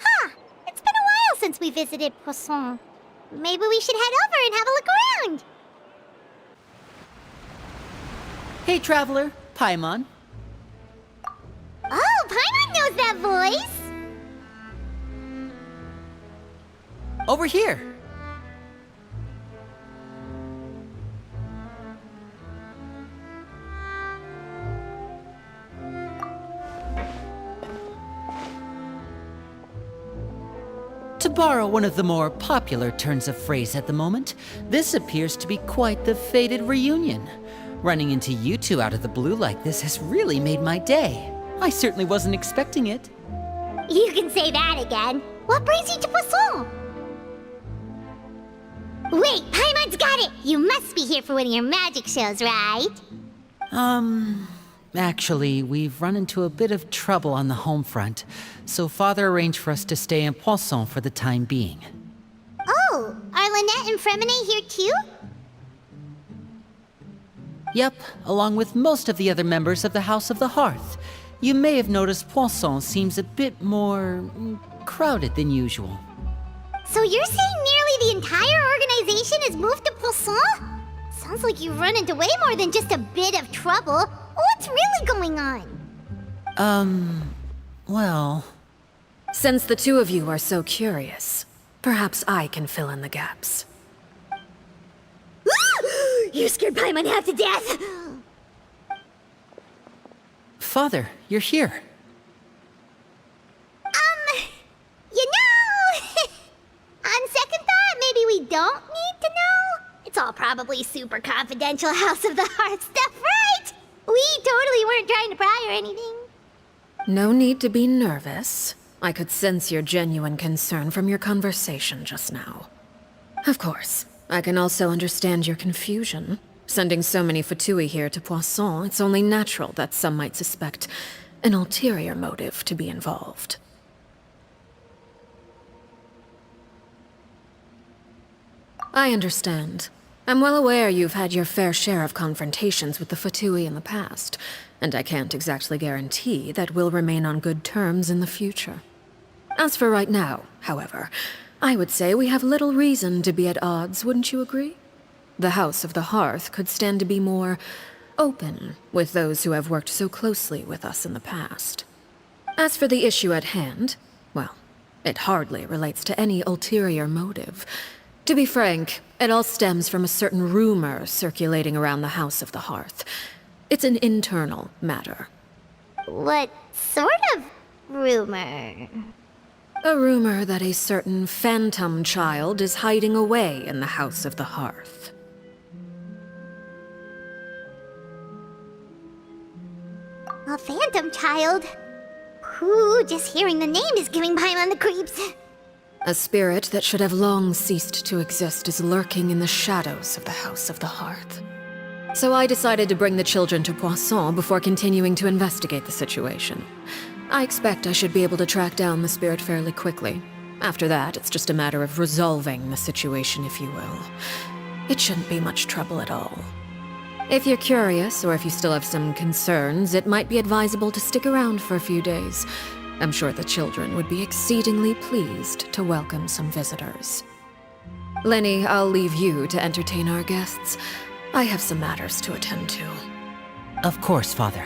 Huh! It's been a while since we visited Poisson. Maybe we should head over and have a look around. Hey, traveler, Paimon. Oh, Paimon knows that voice! Over here. To borrow one of the more popular turns of phrase at the moment, this appears to be quite the fated reunion. Running into you two out of the blue like this has really made my day. I certainly wasn't expecting it. You can say that again. What brings you to Poisson? Wait, Paimon's got it! You must be here for one of your magic shows, right? Actually, we've run into a bit of trouble on the home front, so Father arranged for us to stay in Poisson for the time being. Oh, are Lynette and Fremine here too? Yep, along with most of the other members of the House of the Hearth. You may have noticed Poisson seems a bit more crowded than usual. So you're saying nearly the entire organization has moved to Poisson? Sounds like you've run into way more than just a bit of trouble. What's really going on? Well... Since the two of you are so curious, perhaps I can fill in the gaps. You scared Paimon half to death! Father, you're here. You know... On second thought, maybe we don't need to know? It's all probably super confidential House of the Hearth stuff, right? We totally weren't trying to pry or anything. No need to be nervous. I could sense your genuine concern from your conversation just now. Of course, I can also understand your confusion. Sending so many Fatui here to Poisson, it's only natural that some might suspect an ulterior motive to be involved. I understand. I'm well aware you've had your fair share of confrontations with the Fatui in the past, and I can't exactly guarantee that we'll remain on good terms in the future. As for right now, however, I would say we have little reason to be at odds, wouldn't you agree? The House of the Hearth could stand to be more open with those who have worked so closely with us in the past. As for the issue at hand, well, it hardly relates to any ulterior motive. To be frank, it all stems from a certain rumor circulating around the House of the Hearth. It's an internal matter. What sort of rumor? A rumor that a certain phantom child is hiding away in the House of the Hearth. A phantom child? Ooh, just hearing the name is giving Paimon the creeps. A spirit that should have long ceased to exist is lurking in the shadows of the House of the Hearth. So I decided to bring the children to Poisson before continuing to investigate the situation. I expect I should be able to track down the spirit fairly quickly. After that, it's just a matter of resolving the situation, if you will. It shouldn't be much trouble at all. If you're curious, or if you still have some concerns, it might be advisable to stick around for a few days. I'm sure the children would be exceedingly pleased to welcome some visitors. Lenny, I'll leave you to entertain our guests. I have some matters to attend to. Of course, Father.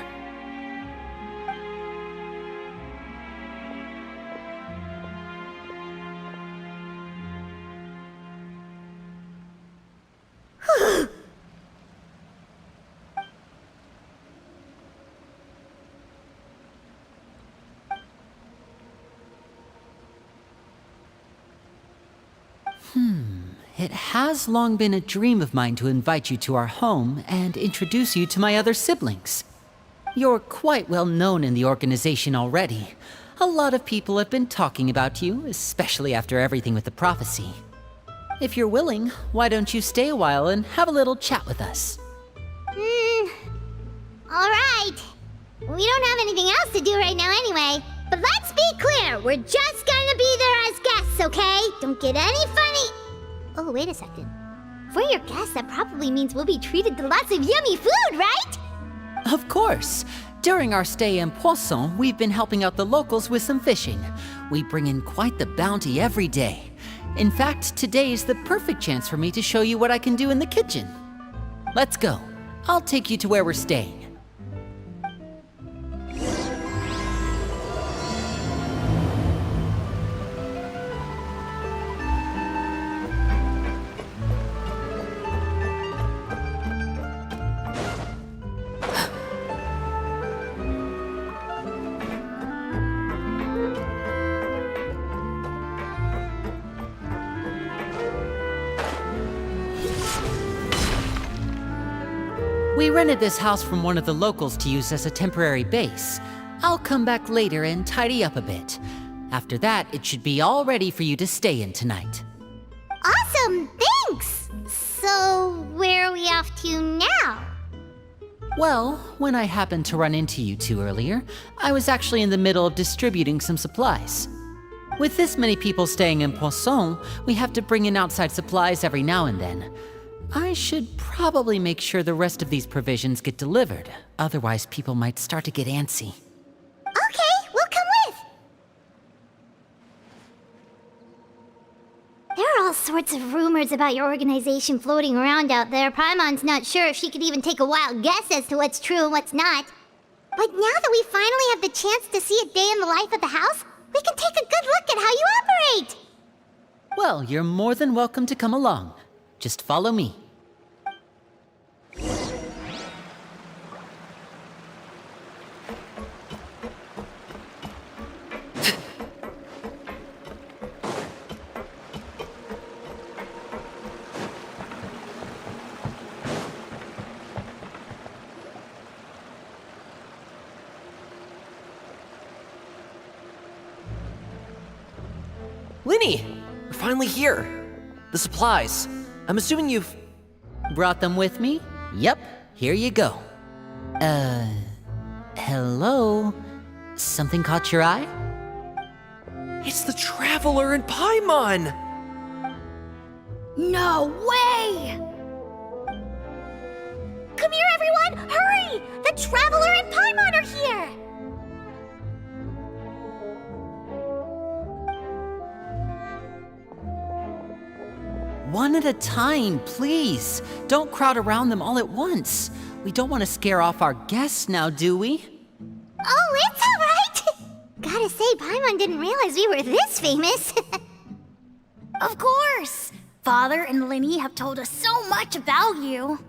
It has long been a dream of mine to invite you to our home and introduce you to my other siblings. You're quite well known in the organization already. A lot of people have been talking about you, especially after everything with the prophecy. If you're willing, why don't you stay a while and have a little chat with us? Alright. We don't have anything else to do right now anyway. But let's be clear, we're just gonna be there as guests. okay? Don't get any funny. Oh, wait a second. For your guests, that probably means we'll be treated to lots of yummy food, right? Of course. During our stay in Poisson, we've been helping out the locals with some fishing. We bring in quite the bounty every day. In fact, today is the perfect chance for me to show you what I can do in the kitchen. Let's go. I'll take you to where we're staying. We rented this house from one of the locals to use as a temporary base. I'll come back later and tidy up a bit. After that, it should be all ready for you to stay in tonight. Awesome, thanks! So, where are we off to now? Well, when I happened to run into you two earlier, I was actually in the middle of distributing some supplies. With this many people staying in Poisson, we have to bring in outside supplies every now and then. I should probably make sure the rest of these provisions get delivered. Otherwise, people might start to get antsy. Okay, we'll come with. There are all sorts of rumors about your organization floating around out there. Paimon's not sure if she could even take a wild guess as to what's true and what's not. But now that we finally have the chance to see a day in the life of the house, we can take a good look at how you operate. Well, you're more than welcome to come along. Just follow me. Linny! We're finally here. The supplies. I'm assuming you've... Brought them with me? Yep, here you go. Hello? Something caught your eye? It's the Traveler and Paimon! No way! Come here, everyone! Hurry! The Traveler and Paimon are here! One at a time, please. Don't crowd around them all at once. We don't want to scare off our guests now, do we? Oh, it's all right! Gotta say, Paimon didn't realize we were this famous. Of course! Father and Linny have told us so much about you.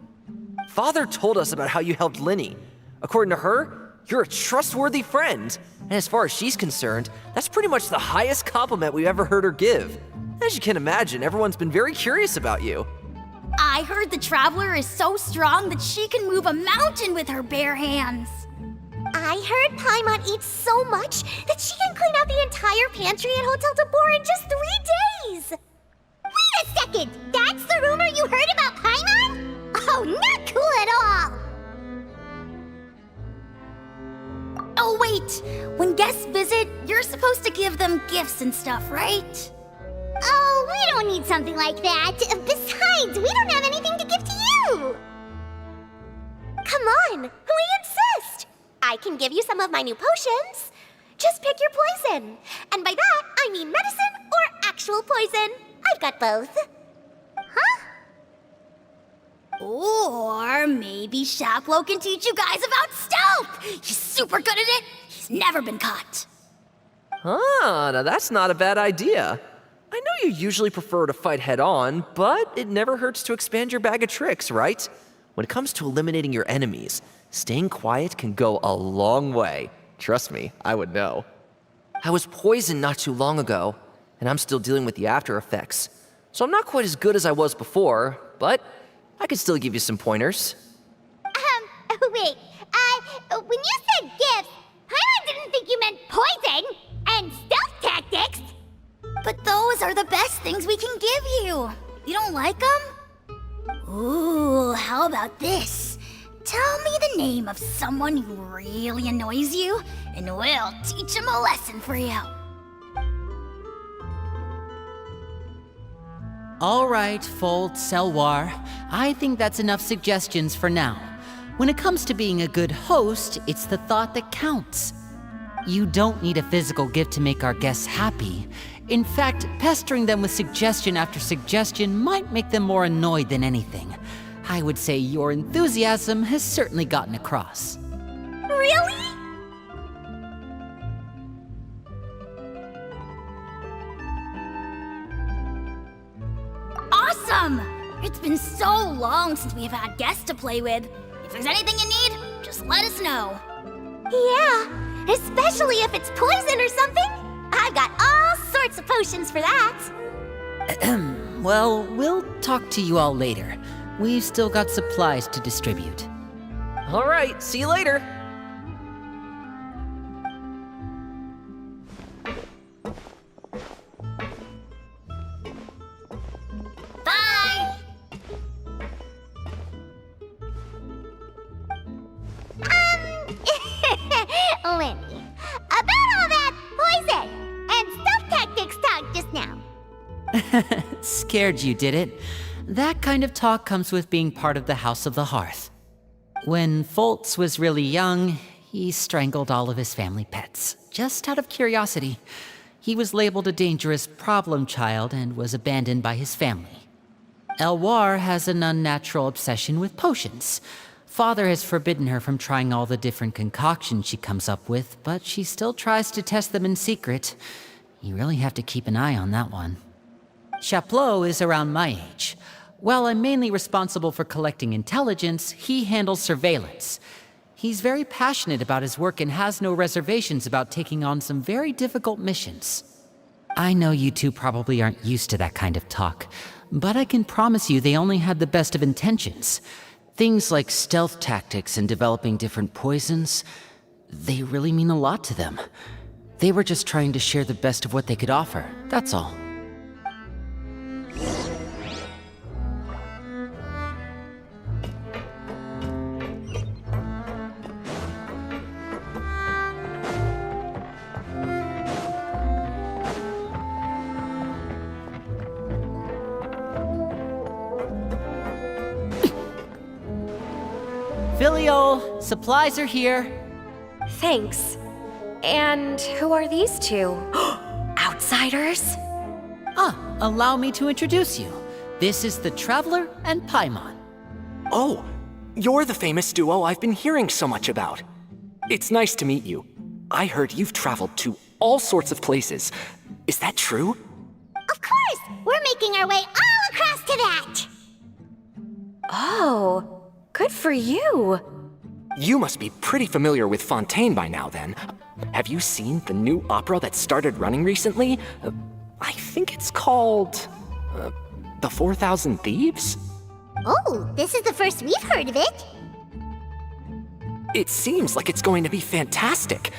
Father told us about how you helped Linny. According to her, you're a trustworthy friend. And as far as she's concerned, that's pretty much the highest compliment we've ever heard her give. As you can imagine, everyone's been very curious about you. I heard the Traveler is so strong that she can move a mountain with her bare hands. I heard Paimon eats so much that she can clean out the entire pantry at Hotel Tabor in just 3 days! Wait a second! That's the rumor you heard about Paimon? Oh, not cool at all! Oh wait, when guests visit, you're supposed to give them gifts and stuff, right? Oh, we don't need something like that. Besides, we don't have anything to give to you! Come on, we insist! I can give you some of my new potions. Just pick your poison. And by that, I mean medicine or actual poison. I've got both. Huh? Or maybe Shaplo can teach you guys about stealth! He's super good at it! He's never been caught. Ah, now that's not a bad idea. I know you usually prefer to fight head-on, but it never hurts to expand your bag of tricks, right? When it comes to eliminating your enemies, staying quiet can go a long way. Trust me, I would know. I was poisoned not too long ago, and I'm still dealing with the after effects. So I'm not quite as good as I was before, but I could still give you some pointers. Wait, when you said gifts, Paimon didn't think you meant poison and stealth tactics. But those are the best things we can give you. You don't like them? Ooh, how about this? Tell me the name of someone who really annoys you, and we'll teach him a lesson for you. All right, Fold, Selwar. I think that's enough suggestions for now. When it comes to being a good host, it's the thought that counts. You don't need a physical gift to make our guests happy. In fact, pestering them with suggestion after suggestion might make them more annoyed than anything. I would say your enthusiasm has certainly gotten across. Really? Awesome! It's been so long since we've had guests to play with. If there's anything you need, just let us know. Yeah, especially if it's poison or something. I've got all sorts of potions for that. Well, we'll talk to you all later. We've still got supplies to distribute. All right, see you later. Bye! Lenny, about all that poison and stealth tactics talk just now. Scared you, did it? That kind of talk comes with being part of the House of the Hearth. When Foltz was really young, he strangled all of his family pets, just out of curiosity. He was labeled a dangerous problem child and was abandoned by his family. Elwar has an unnatural obsession with potions. Father has forbidden her from trying all the different concoctions she comes up with, but she still tries to test them in secret. You really have to keep an eye on that one. Chaplot is around my age. While I'm mainly responsible for collecting intelligence, he handles surveillance. He's very passionate about his work and has no reservations about taking on some very difficult missions. I know you two probably aren't used to that kind of talk, but I can promise you they only had the best of intentions. Things like stealth tactics and developing different poisons, they really mean a lot to them. They were just trying to share the best of what they could offer, that's all. Filial, supplies are here. Thanks. And who are these two? Outsiders? Allow me to introduce you. This is the Traveler and Paimon. Oh, you're the famous duo I've been hearing so much about. It's nice to meet you. I heard you've traveled to all sorts of places. Is that true? Of course! We're making our way all across to that! Oh, good for you. You must be pretty familiar with Fontaine by now, then. Have you seen the new opera that started running recently? I think it's called... The 4,000 Thieves? Oh, this is the first we've heard of it. It seems like it's going to be fantastic.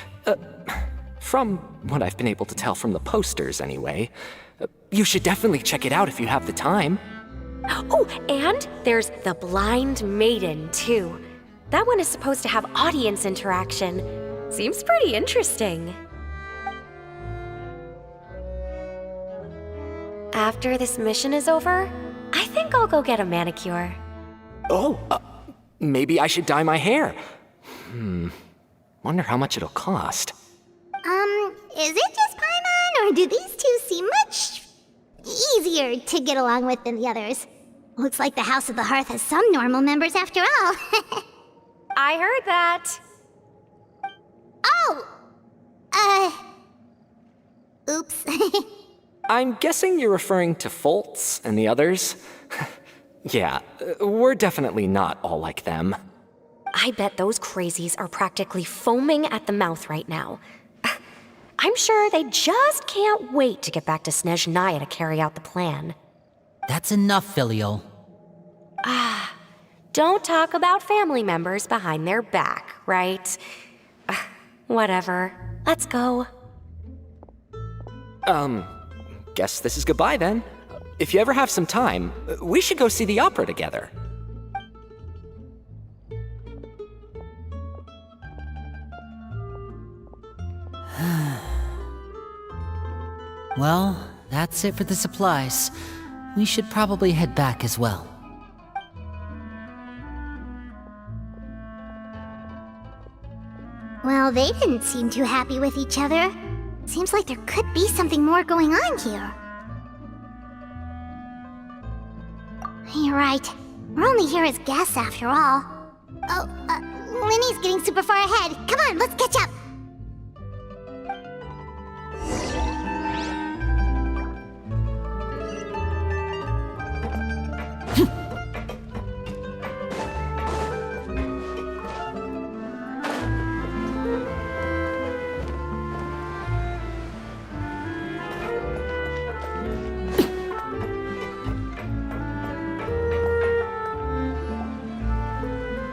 From what I've been able to tell from the posters, anyway. You should definitely check it out if you have the time. Oh, and there's The Blind Maiden, too. That one is supposed to have audience interaction. Seems pretty interesting. After this mission is over, I think I'll go get a manicure. Oh, maybe I should dye my hair. Wonder how much it'll cost. Is it just Paimon, or do these two seem much easier to get along with than the others? Looks like the House of the Hearth has some normal members after all. I heard that. Oops. I'm guessing you're referring to Foltz and the others? Yeah, we're definitely not all like them. I bet those crazies are practically foaming at the mouth right now. I'm sure they just can't wait to get back to Snezhnaya to carry out the plan. That's enough, Filial. Don't talk about family members behind their back, right? Whatever. Let's go. Guess this is goodbye then. If you ever have some time, we should go see the opera together. Well, that's it for the supplies. we should probably head back as well. Well, they didn't seem too happy with each other. Seems like there could be something more going on here. You're right. We're only here as guests after all. Oh, Linny's getting super far ahead. Come on, let's catch up.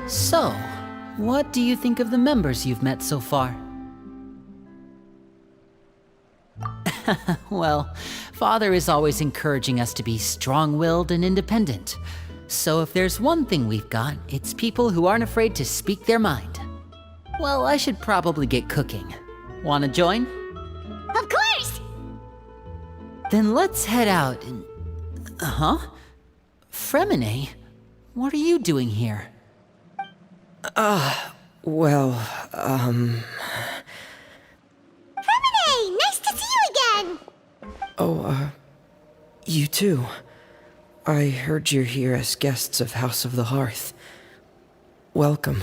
So, what do you think of the members you've met so far? Well, Father is always encouraging us to be strong-willed and independent. So if there's one thing we've got, it's people who aren't afraid to speak their mind. Well, I should probably get cooking. Wanna join? Of course! Then let's head out and... Huh? Fremine? What are you doing here? Well, Fremine! Nice to see you again! you too. I heard you're here as guests of House of the Hearth. Welcome.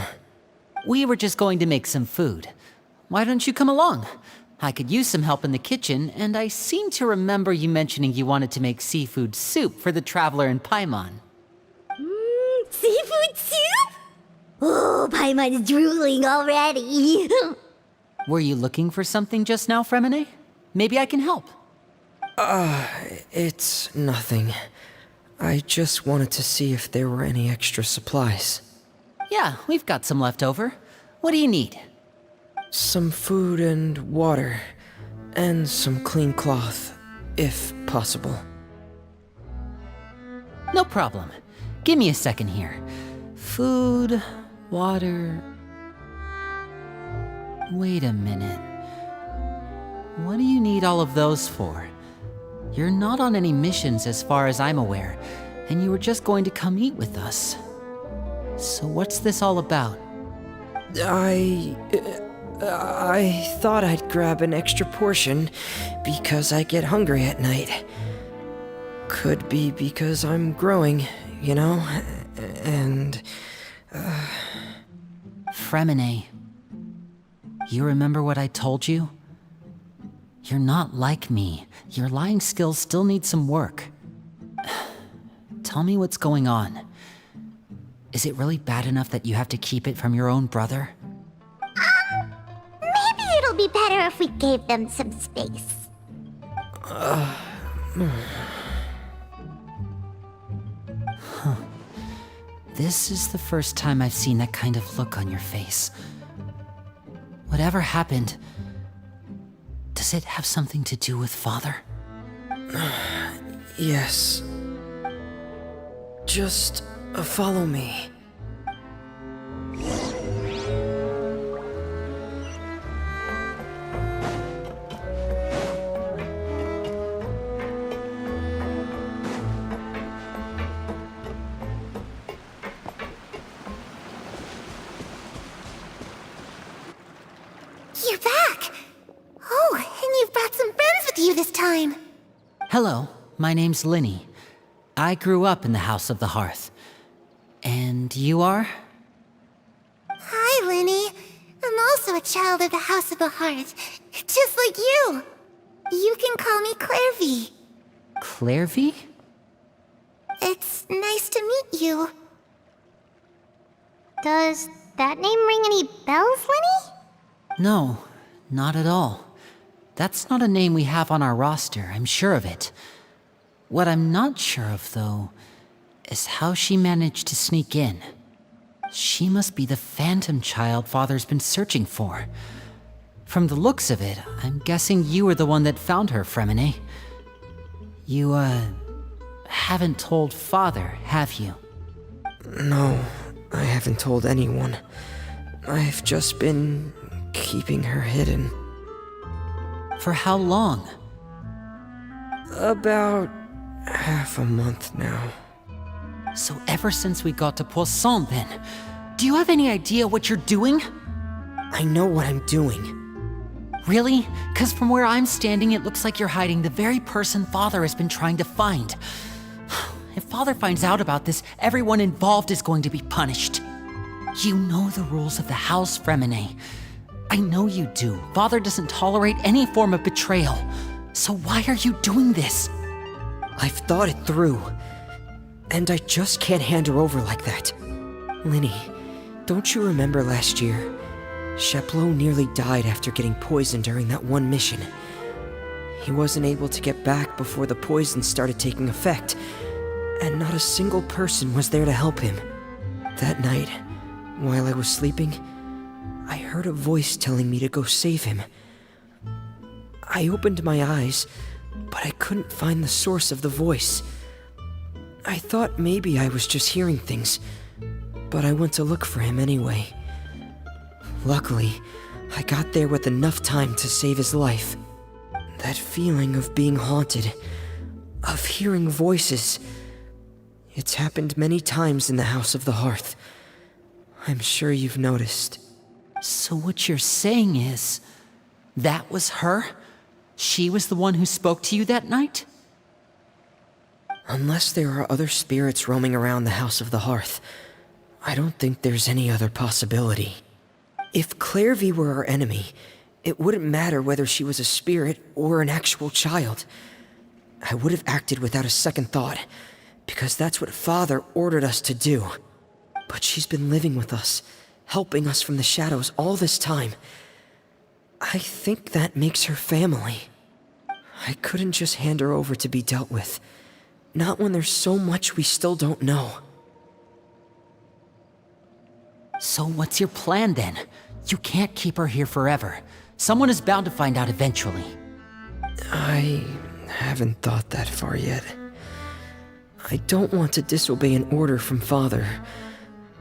We were just going to make some food. Why don't you come along? I could use some help in the kitchen, and I seem to remember you mentioning you wanted to make seafood soup for the traveler in Paimon. Seafood soup? Oh, Paimon's drooling already. Were you looking for something just now, Fremine? Maybe I can help. It's nothing. I just wanted to see if there were any extra supplies. Yeah, we've got some left over. What do you need? Some food and water, and some clean cloth, if possible. No problem. Give me a second here. Food, water... Wait a minute. What do you need all of those for? You're not on any missions as far as I'm aware, and you were just going to come eat with us. So what's this all about? I thought I'd grab an extra portion because I get hungry at night. Could be because I'm growing, you know, and... Fremine, you remember what I told you? You're not like me. Your lying skills still need some work. Tell me what's going on. Is it really bad enough that you have to keep it from your own brother? Maybe it'll be better if we gave them some space. This is the first time I've seen that kind of look on your face. Whatever happened, does it have something to do with Father? yes. Just follow me. You're back! Oh, and you've brought some friends with you this time. Hello, my name's Linny. I grew up in the House of the Hearth. And you are? Hi, Linny. I'm also a child of the House of the Hearth, just like you. You can call me Clairvy. Clairvy? It's nice to meet you. Does that name ring any bells, Linny? No, not at all. That's not a name we have on our roster, I'm sure of it. What I'm not sure of, though, is how she managed to sneak in. She must be the phantom child Father's been searching for. From the looks of it, I'm guessing you were the one that found her, Fremine. You, haven't told Father, have you? No, I haven't told anyone. I've just been keeping her hidden. For how long? About half a month now. So ever since we got to Poisson then, do you have any idea what you're doing? I know what I'm doing. Really? Because from where I'm standing, it looks like you're hiding the very person Father has been trying to find. If Father finds out about this, everyone involved is going to be punished. You know the rules of the House, Fremine. I know you do. Father doesn't tolerate any form of betrayal. So why are you doing this? I've thought it through. And I just can't hand her over like that. Linny, don't you remember last year? Chaplot nearly died after getting poisoned during that one mission. He wasn't able to get back before the poison started taking effect, and not a single person was there to help him. That night, while I was sleeping, I heard a voice telling me to go save him. I opened my eyes, but I couldn't find the source of the voice. I thought maybe I was just hearing things, but I went to look for him anyway. Luckily, I got there with enough time to save his life. That feeling of being haunted, of hearing voices, it's happened many times in the House of the Hearth. I'm sure you've noticed. So what you're saying is, that was her? She was the one who spoke to you that night? Unless there are other spirits roaming around the House of the Hearth, I don't think there's any other possibility. If Clairvy were our enemy, it wouldn't matter whether she was a spirit or an actual child. I would have acted without a second thought, because that's what Father ordered us to do. But she's been living with us, helping us from the shadows all this time. I think that makes her family. I couldn't just hand her over to be dealt with. Not when there's so much we still don't know. So what's your plan then? You can't keep her here forever. Someone is bound to find out eventually. I haven't thought that far yet. I don't want to disobey an order from Father,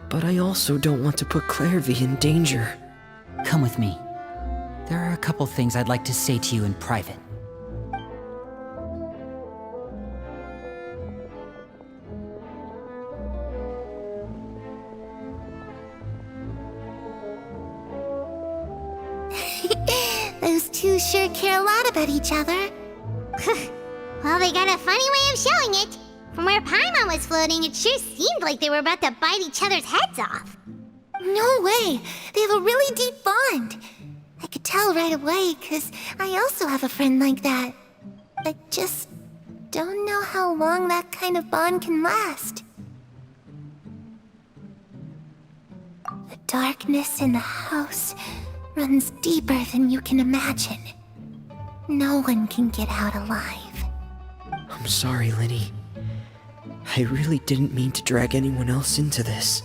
but I also don't want to put Clairvy in danger. Come with me. There are a couple things I'd like to say to you in private. Those two sure care a lot about each other. Well, they got a funny way of showing it. From where Paimon was floating, it sure seemed like they were about to bite each other's heads off. No way! They have a really deep bond. I could tell right away, 'cause I also have a friend like that. I just don't know how long that kind of bond can last. The darkness in the house runs deeper than you can imagine. No one can get out alive. I'm sorry, Linny. I really didn't mean to drag anyone else into this.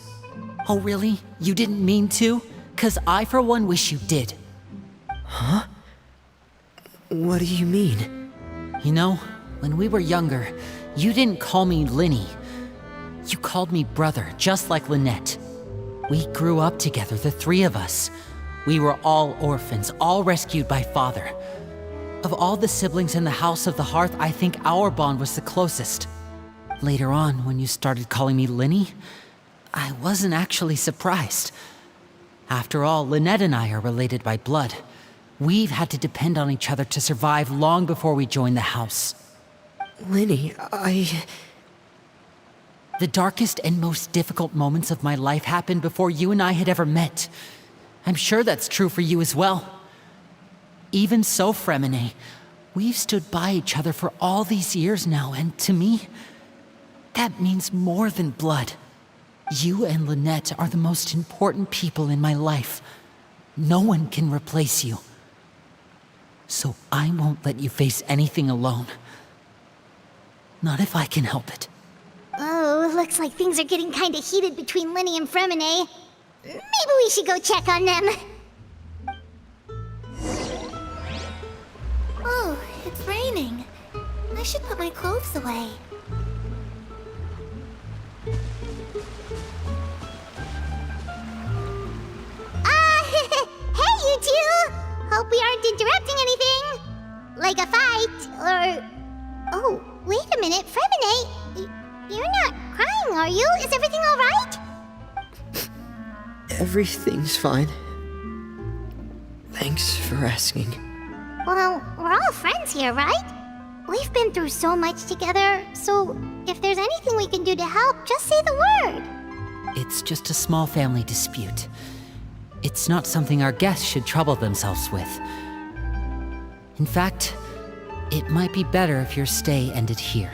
Oh really? You didn't mean to? 'Cause I for one wish you did. Huh? What do you mean? You know, when we were younger, you didn't call me Linny. You called me brother, just like Lynette. We grew up together, the three of us. We were all orphans, all rescued by Father. Of all the siblings in the House of the Hearth, I think our bond was the closest. Later on, when you started calling me Linny, I wasn't actually surprised. After all, Lynette and I are related by blood. We've had to depend on each other to survive long before we joined the house. Linny, The darkest and most difficult moments of my life happened before you and I had ever met. I'm sure that's true for you as well. Even so, Fremine, we've stood by each other for all these years now, and to me, that means more than blood. You and Lynette are the most important people in my life. No one can replace you. So I won't let you face anything alone. Not if I can help it. Oh, looks like things are getting kinda heated between Linny and Fremine. Maybe we should go check on them. Oh, it's raining. I should put my clothes away. Hey, you two! Hope we aren't interrupting anything. Like a fight, Oh, wait a minute, Fremine! You're not crying, are you? Is everything alright? Everything's fine. Thanks for asking. Well, we're all friends here, right? We've been through so much together, so if there's anything we can do to help, just say the word. It's just a small family dispute. It's not something our guests should trouble themselves with. In fact, it might be better if your stay ended here.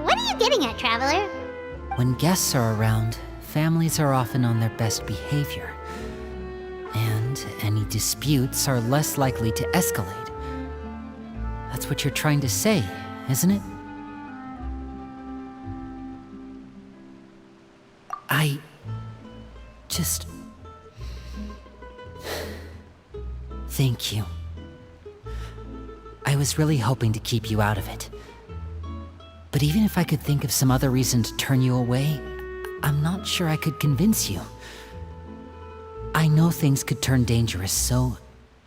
What are you getting at, Traveler? When guests are around, families are often on their best behavior. And any disputes are less likely to escalate. That's what you're trying to say, isn't it? I just... Thank you. I was really hoping to keep you out of it. But even if I could think of some other reason to turn you away, I'm not sure I could convince you. I know things could turn dangerous, so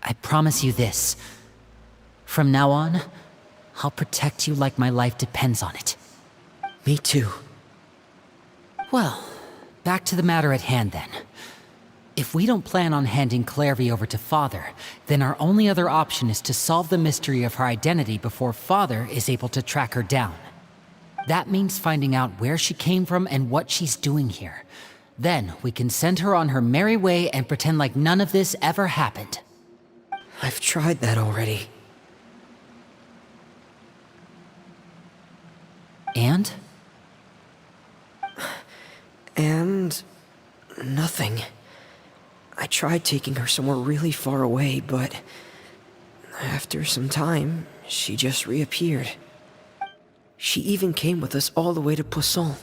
I promise you this. From now on, I'll protect you like my life depends on it. Me too. Well, back to the matter at hand then. If we don't plan on handing Clairvy over to Father, then our only other option is to solve the mystery of her identity before Father is able to track her down. That means finding out where she came from and what she's doing here. Then we can send her on her merry way and pretend like none of this ever happened. I've tried that already. And? And... nothing. I tried taking her somewhere really far away, but... after some time, she just reappeared. She even came with us all the way to Poisson.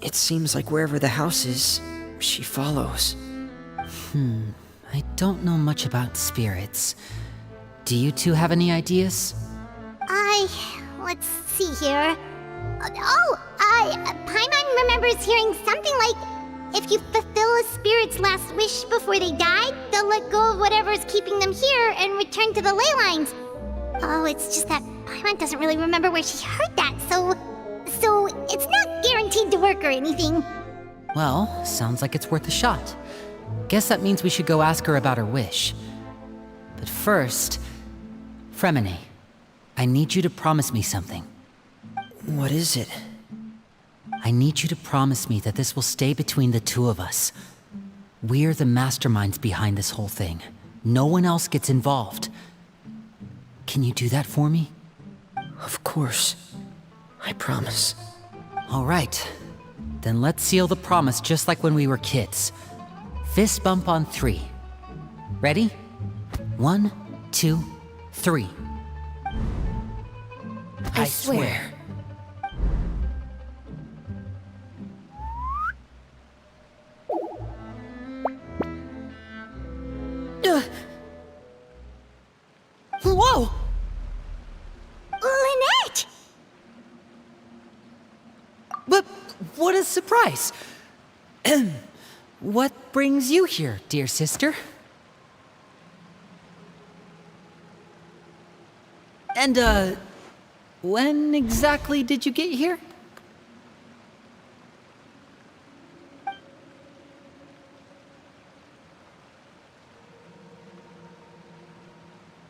It seems like wherever the house is, she follows. I don't know much about spirits. Do you two have any ideas? Let's see here. Paimon remembers hearing something like, if you fulfill a spirit's last wish before they die, they'll let go of whatever's keeping them here and return to the ley lines. Oh, it's just that Paimon doesn't really remember where she heard that, so it's not guaranteed to work or anything. Well, sounds like it's worth a shot. Guess that means we should go ask her about her wish. But first, Fremine, I need you to promise me something. What is it? I need you to promise me that this will stay between the two of us. We're the masterminds behind this whole thing. No one else gets involved. Can you do that for me? Of course. I promise. All right. Then let's seal the promise just like when we were kids. Fist bump on 3. Ready? 1, 2, 3. I swear. Whoa! Lynette! But what a surprise! What brings you here, dear sister? And, when exactly did you get here?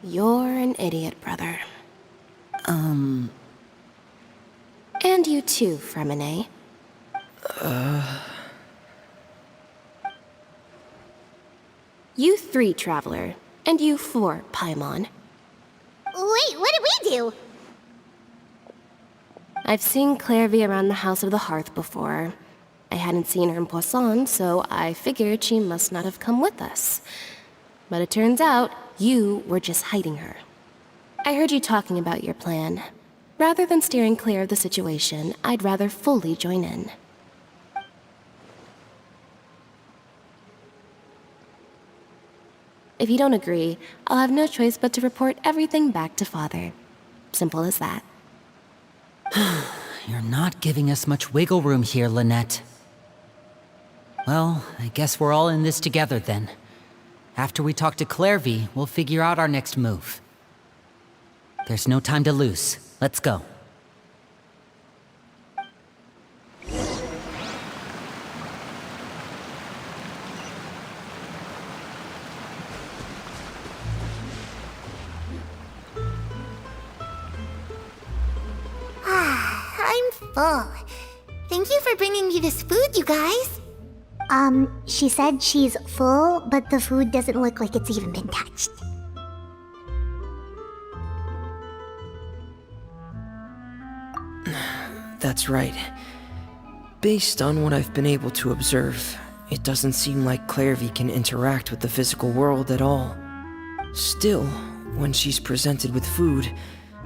You're an idiot, brother. And you too, Fremine. You 3, Traveler. And you 4, Paimon. Wait, what did we do? I've seen Clairvy around the House of the Hearth before. I hadn't seen her in Poisson, so I figured she must not have come with us. But it turns out, you were just hiding her. I heard you talking about your plan. Rather than steering clear of the situation, I'd rather fully join in. If you don't agree, I'll have no choice but to report everything back to Father. Simple as that. You're not giving us much wiggle room here, Lynette. Well, I guess we're all in this together then. After we talk to Clairvy, we'll figure out our next move. There's no time to lose. Let's go. I'm full. Thank you for bringing me this food, you guys. She said she's full, but the food doesn't look like it's even been touched. That's right. Based on what I've been able to observe, it doesn't seem like Clairvy can interact with the physical world at all. Still, when she's presented with food,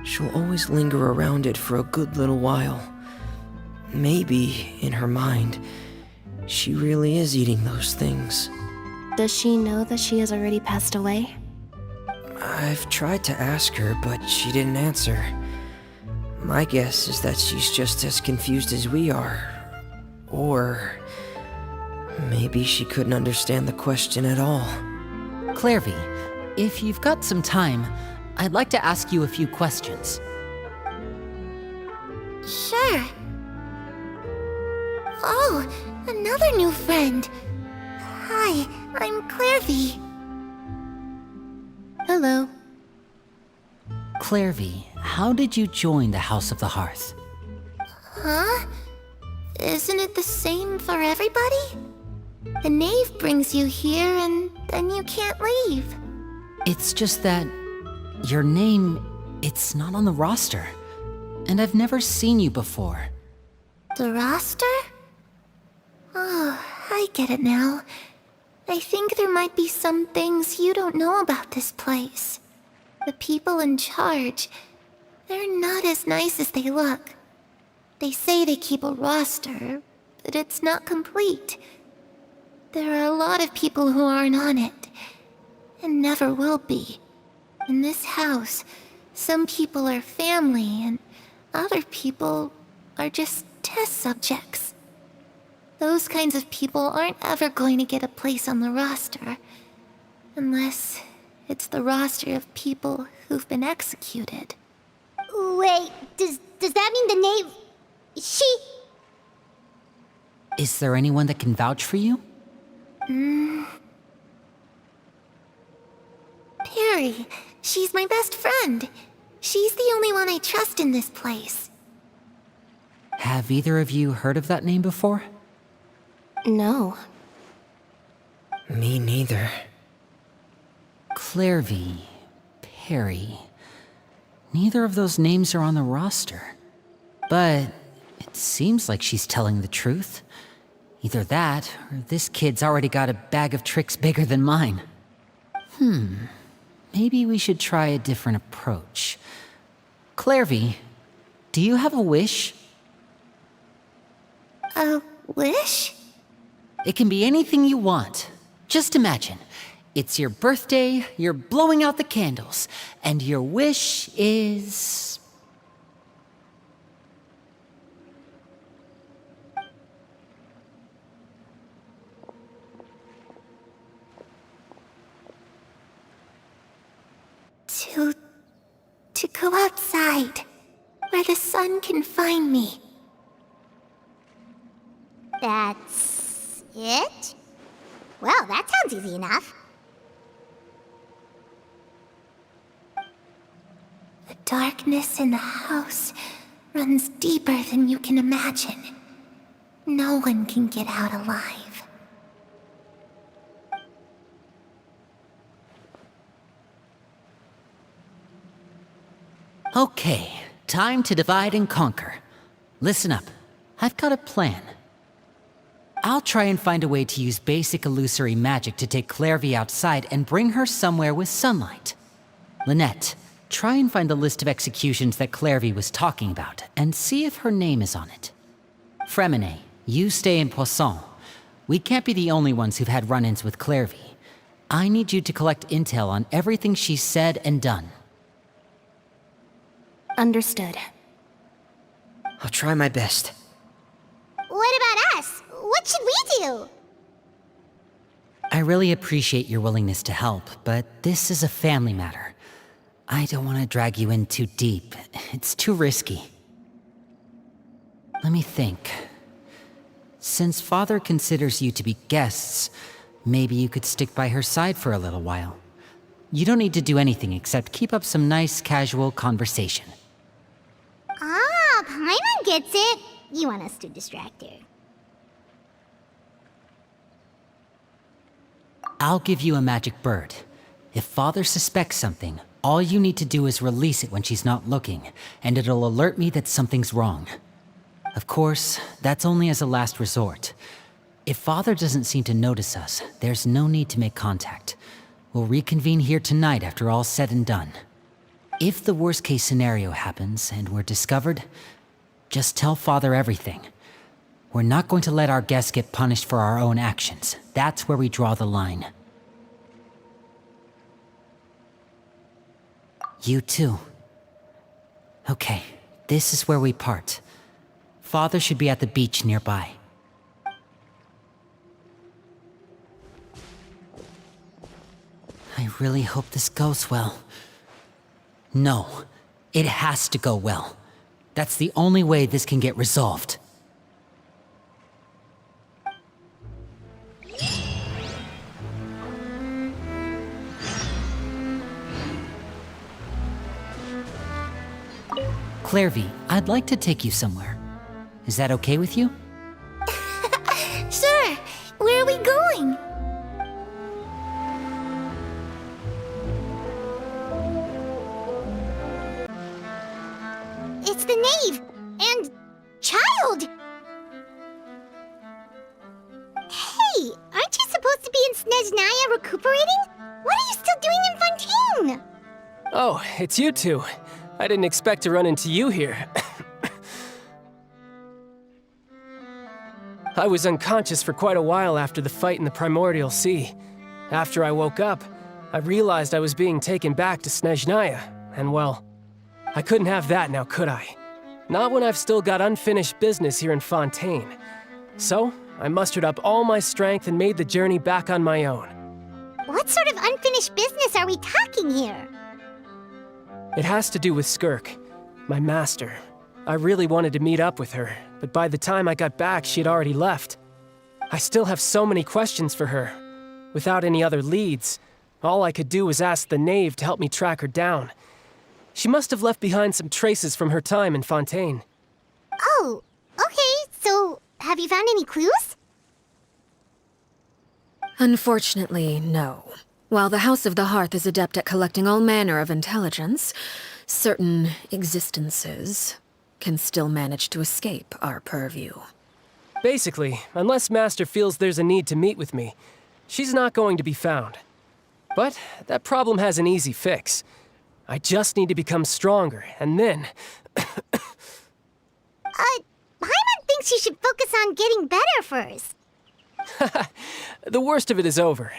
she'll always linger around it for a good little while. Maybe, in her mind, she really is eating those things. Does she know that she has already passed away? I've tried to ask her, but she didn't answer. My guess is that she's just as confused as we are. Or maybe she couldn't understand the question at all. Clairvy, if you've got some time, I'd like to ask you a few questions. Sure. Oh, another new friend. Hi, I'm Clairvy. Hello. Clairvy, how did you join the House of the Hearth? Huh? Isn't it the same for everybody? The knave brings you here and then you can't leave. It's just that your name, it's not on the roster. And I've never seen you before. The roster? Oh, I get it now. I think there might be some things you don't know about this place. The people in charge, they're not as nice as they look. They say they keep a roster, but it's not complete. There are a lot of people who aren't on it, and never will be. In this house, some people are family, and other people are just test subjects. Those kinds of people aren't ever going to get a place on the roster, unless it's the roster of people who've been executed. Wait, does that mean the knave... She... Is there anyone that can vouch for you? Perry, she's my best friend. She's the only one I trust in this place. Have either of you heard of that name before? No. Me neither. Clairvy, Perry. Neither of those names are on the roster. But it seems like she's telling the truth. Either that, or this kid's already got a bag of tricks bigger than mine. Maybe we should try a different approach. Clairvy, do you have a wish? A wish? It can be anything you want. Just imagine. It's your birthday, you're blowing out the candles, and your wish is... To go outside, where the sun can find me. That's... it? Well, that sounds easy enough. The darkness in the house runs deeper than you can imagine. No one can get out alive. Okay, time to divide and conquer. Listen up, I've got a plan. I'll try and find a way to use basic illusory magic to take Clairvy outside and bring her somewhere with sunlight. Lynette, try and find the list of executions that Clairvy was talking about, and see if her name is on it. Fremine, you stay in Poisson. We can't be the only ones who've had run-ins with Clairvy. I need you to collect intel on everything she's said and done. Understood. I'll try my best. What about us? What should we do? I really appreciate your willingness to help, but this is a family matter. I don't want to drag you in too deep. It's too risky. Let me think. Since Father considers you to be guests, maybe you could stick by her side for a little while. You don't need to do anything except keep up some nice, casual conversation. Ah, Paimon gets it. You want us to distract her. I'll give you a magic bird. If Father suspects something, all you need to do is release it when she's not looking, and it'll alert me that something's wrong. Of course, that's only as a last resort. If Father doesn't seem to notice us, there's no need to make contact. We'll reconvene here tonight after all's said and done. If the worst-case scenario happens and we're discovered, just tell Father everything. We're not going to let our guests get punished for our own actions. That's where we draw the line. You too. Okay, this is where we part. Father should be at the beach nearby. I really hope this goes well. No, it has to go well. That's the only way this can get resolved. Clairvy, I'd like to take you somewhere. Is that okay with you? Sure. Where are we going? It's the Knave and Child. Hey, aren't you supposed to be in Snezhnaya recuperating? What are you still doing in Fontaine? Oh, it's you two. I didn't expect to run into you here. I was unconscious for quite a while after the fight in the Primordial Sea. After I woke up, I realized I was being taken back to Snezhnaya, and well, I couldn't have that now, could I? Not when I've still got unfinished business here in Fontaine. So, I mustered up all my strength and made the journey back on my own. What sort of unfinished business are we talking here? It has to do with Skirk, my master. I really wanted to meet up with her, but by the time I got back, she had already left. I still have so many questions for her. Without any other leads, all I could do was ask the Knave to help me track her down. She must have left behind some traces from her time in Fontaine. Oh, okay, so have you found any clues? Unfortunately, no. While the House of the Hearth is adept at collecting all manner of intelligence, certain existences can still manage to escape our purview. Basically, unless Master feels there's a need to meet with me, she's not going to be found. But that problem has an easy fix. I just need to become stronger, and then... Paimon thinks you should focus on getting better first. The worst of it is over.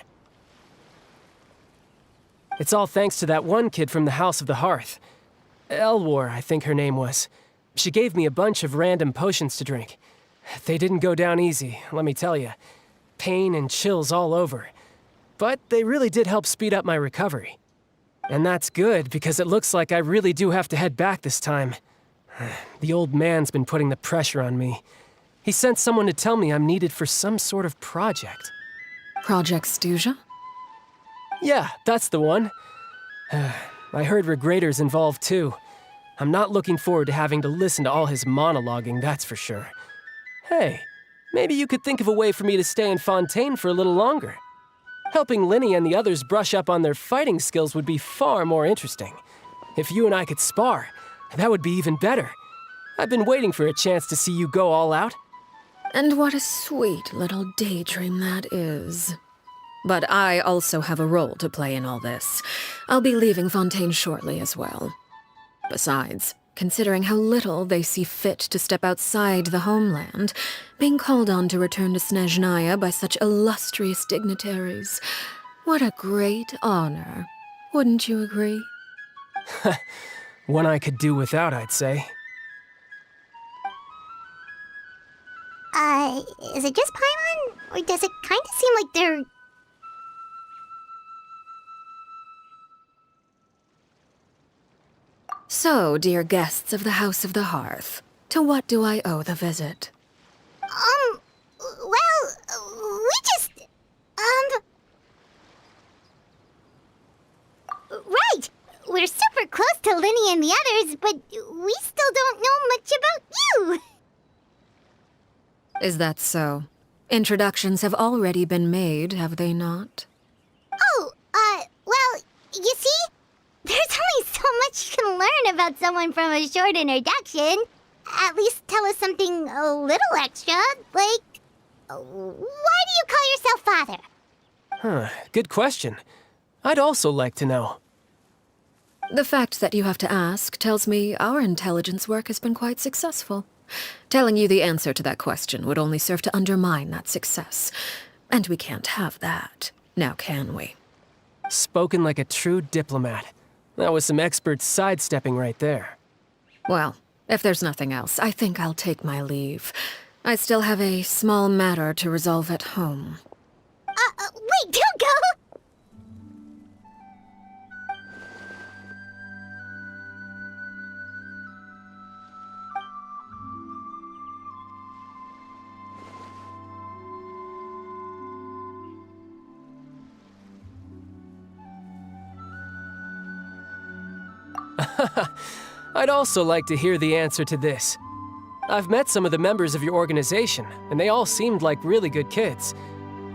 It's all thanks to that one kid from the House of the Hearth. Elwar, I think her name was. She gave me a bunch of random potions to drink. They didn't go down easy, let me tell you. Pain and chills all over. But they really did help speed up my recovery. And that's good, because it looks like I really do have to head back this time. The old man's been putting the pressure on me. He sent someone to tell me I'm needed for some sort of project. Project Stuja? Yeah, that's the one. I heard Regrader's involved too. I'm not looking forward to having to listen to all his monologuing, that's for sure. Hey, maybe you could think of a way for me to stay in Fontaine for a little longer. Helping Linny and the others brush up on their fighting skills would be far more interesting. If you and I could spar, that would be even better. I've been waiting for a chance to see you go all out. And what a sweet little daydream that is. But I also have a role to play in all this. I'll be leaving Fontaine shortly as well. Besides, considering how little they see fit to step outside the homeland, being called on to return to Snezhnaya by such illustrious dignitaries, what a great honor. Wouldn't you agree? One I could do without, I'd say. Is it just Paimon? Or does it kind of seem like they're So, dear guests of the House of the Hearth, to what do I owe the visit? Well, we just, Right! We're super close to Linny and the others, but we still don't know much about you! Is that so? Introductions have already been made, have they not? Oh, well, you see? There's only so much you can learn about someone from a short introduction. At least tell us something a little extra, like, why do you call yourself father? Huh, good question. I'd also like to know. The fact that you have to ask tells me our intelligence work has been quite successful. Telling you the answer to that question would only serve to undermine that success. And we can't have that, now can we? Spoken like a true diplomat. That was some expert sidestepping right there. Well, if there's nothing else, I think I'll take my leave. I still have a small matter to resolve at home. Wait, don't go! I'd also like to hear the answer to this. I've met some of the members of your organization, and they all seemed like really good kids.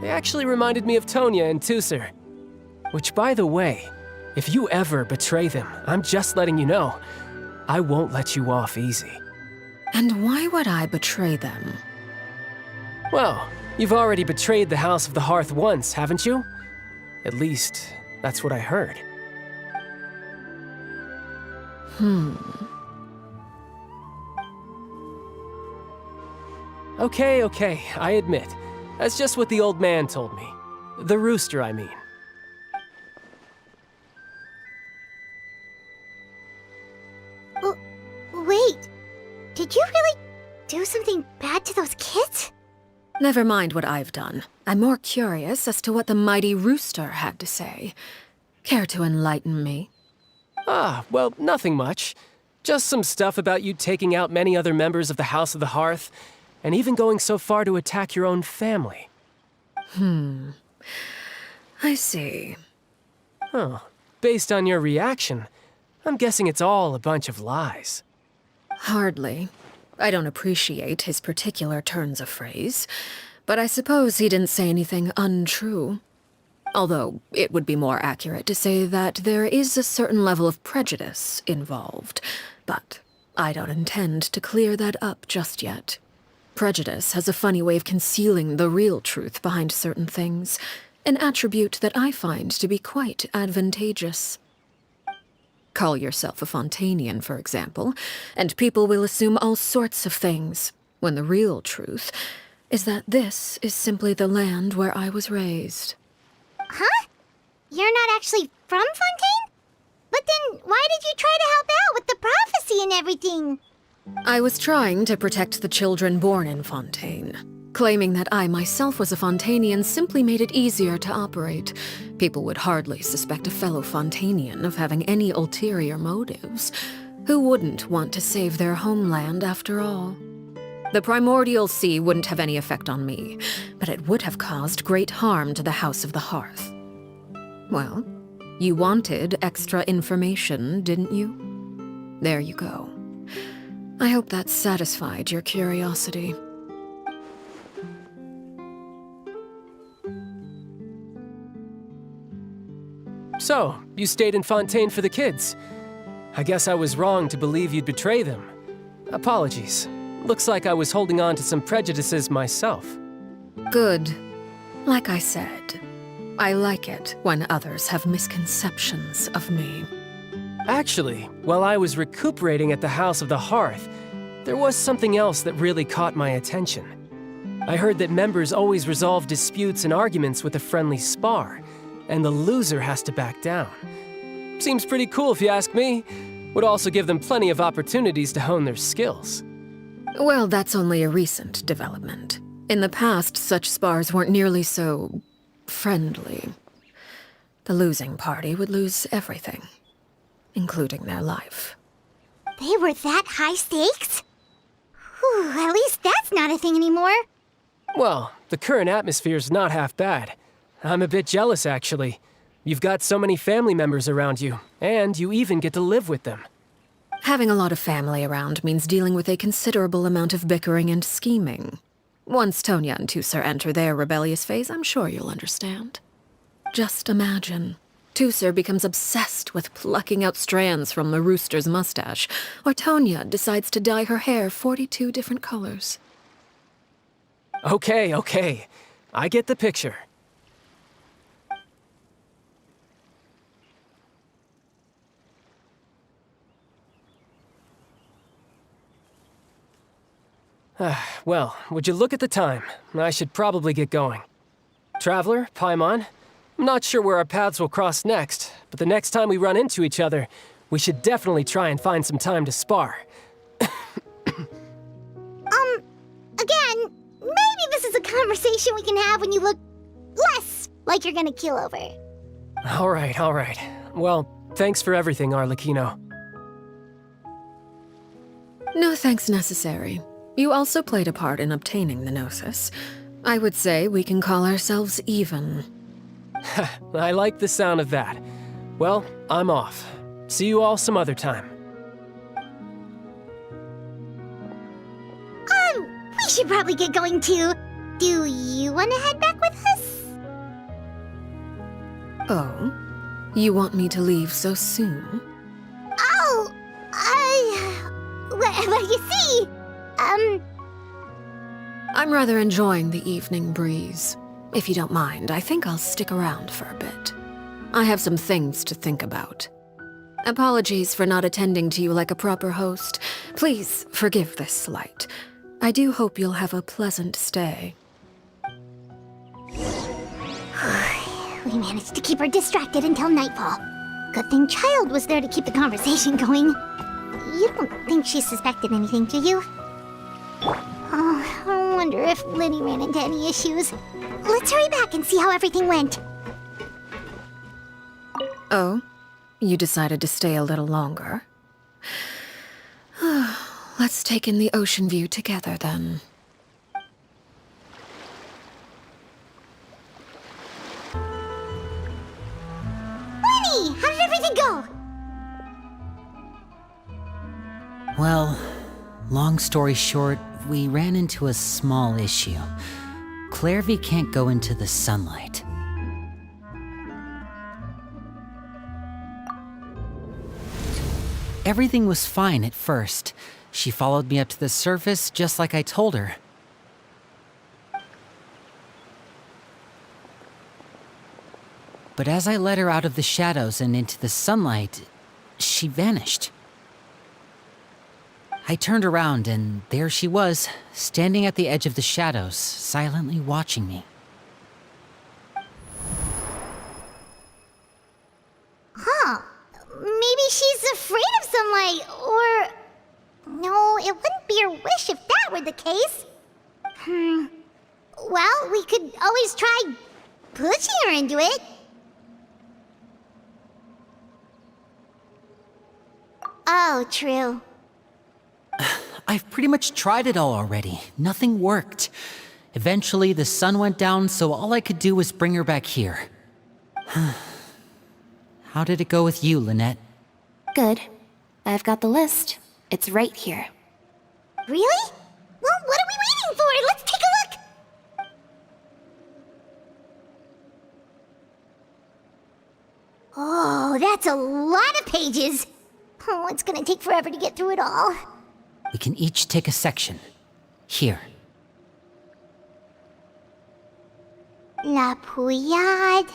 They actually reminded me of Tonya and Tusser. Which, by the way, if you ever betray them, I'm just letting you know, I won't let you off easy. And why would I betray them? Well, you've already betrayed the House of the Hearth once, haven't you? At least, that's what I heard. Okay, I admit. That's just what the old man told me. The rooster, I mean. Wait, did you really do something bad to those kids? Never mind what I've done. I'm more curious as to what the mighty rooster had to say. Care to enlighten me? Ah, well, nothing much. Just some stuff about you taking out many other members of the House of the Hearth, and even going so far to attack your own family. I see. Oh, based on your reaction, I'm guessing it's all a bunch of lies. Hardly. I don't appreciate his particular turns of phrase, but I suppose he didn't say anything untrue. Although, it would be more accurate to say that there is a certain level of prejudice involved, but I don't intend to clear that up just yet. Prejudice has a funny way of concealing the real truth behind certain things, an attribute that I find to be quite advantageous. Call yourself a Fontainian, for example, and people will assume all sorts of things, when the real truth is that this is simply the land where I was raised. Huh? You're not actually from Fontaine? But then why did you try to help out with the prophecy and everything? I was trying to protect the children born in Fontaine. Claiming that I myself was a Fontainian simply made it easier to operate. People would hardly suspect a fellow Fontainian of having any ulterior motives. Who wouldn't want to save their homeland after all? The primordial sea wouldn't have any effect on me, but it would have caused great harm to the House of the Hearth. Well, you wanted extra information, didn't you? There you go. I hope that satisfied your curiosity. So, you stayed in Fontaine for the kids. I guess I was wrong to believe you'd betray them. Apologies. Looks like I was holding on to some prejudices myself. Good. Like I said, I like it when others have misconceptions of me. Actually, while I was recuperating at the House of the Hearth, there was something else that really caught my attention. I heard that members always resolve disputes and arguments with a friendly spar, and the loser has to back down. Seems pretty cool if you ask me. Would also give them plenty of opportunities to hone their skills. Well, that's only a recent development. In the past, such spars weren't nearly so friendly. The losing party would lose everything, including their life. They were that high stakes? Whew, at least that's not a thing anymore. Well, the current atmosphere's not half bad. I'm a bit jealous, actually. You've got so many family members around you, and you even get to live with them. Having a lot of family around means dealing with a considerable amount of bickering and scheming. Once Tonya and Tusser enter their rebellious phase, I'm sure you'll understand. Just imagine. Tusser becomes obsessed with plucking out strands from the rooster's mustache, or Tonya decides to dye her hair 42 different colors. Okay. I get the picture. Well, would you look at the time? I should probably get going. Traveler, Paimon, I'm not sure where our paths will cross next, but the next time we run into each other, we should definitely try and find some time to spar. Again, maybe this is a conversation we can have when you look less like you're gonna kill over. All right. Well, thanks for everything, Arlecchino. No thanks necessary. You also played a part in obtaining the Gnosis. I would say we can call ourselves even. I like the sound of that. Well, I'm off. See you all some other time. We should probably get going too. Do you want to head back with us? Oh? You want me to leave so soon? Oh, well, you see, I'm rather enjoying the evening breeze. If you don't mind, I think I'll stick around for a bit. I have some things to think about. Apologies for not attending to you like a proper host. Please forgive this slight. I do hope you'll have a pleasant stay. We managed to keep her distracted until nightfall. Good thing Child was there to keep the conversation going. You don't think she suspected anything, do you? Oh, I wonder if Liddy ran into any issues. Let's hurry back and see how everything went. Oh? You decided to stay a little longer? Let's take in the ocean view together, then. Lenny, how did everything go? Well, long story short, we ran into a small issue. Clairvy can't go into the sunlight. Everything was fine at first. She followed me up to the surface just like I told her. But as I led her out of the shadows and into the sunlight, she vanished. I turned around and there she was, standing at the edge of the shadows, silently watching me. Huh. Maybe she's afraid of sunlight, or... No, it wouldn't be her wish if that were the case. Well, we could always try pushing her into it. Oh, true. I've pretty much tried it all already. Nothing worked. Eventually, the sun went down, so all I could do was bring her back here. How did it go with you, Lynette? Good. I've got the list. It's right here. Really? Well, what are we waiting for? Let's take a look! Oh, that's a lot of pages. Oh, it's gonna take forever to get through it all. We can each take a section. Here. La Pouillade,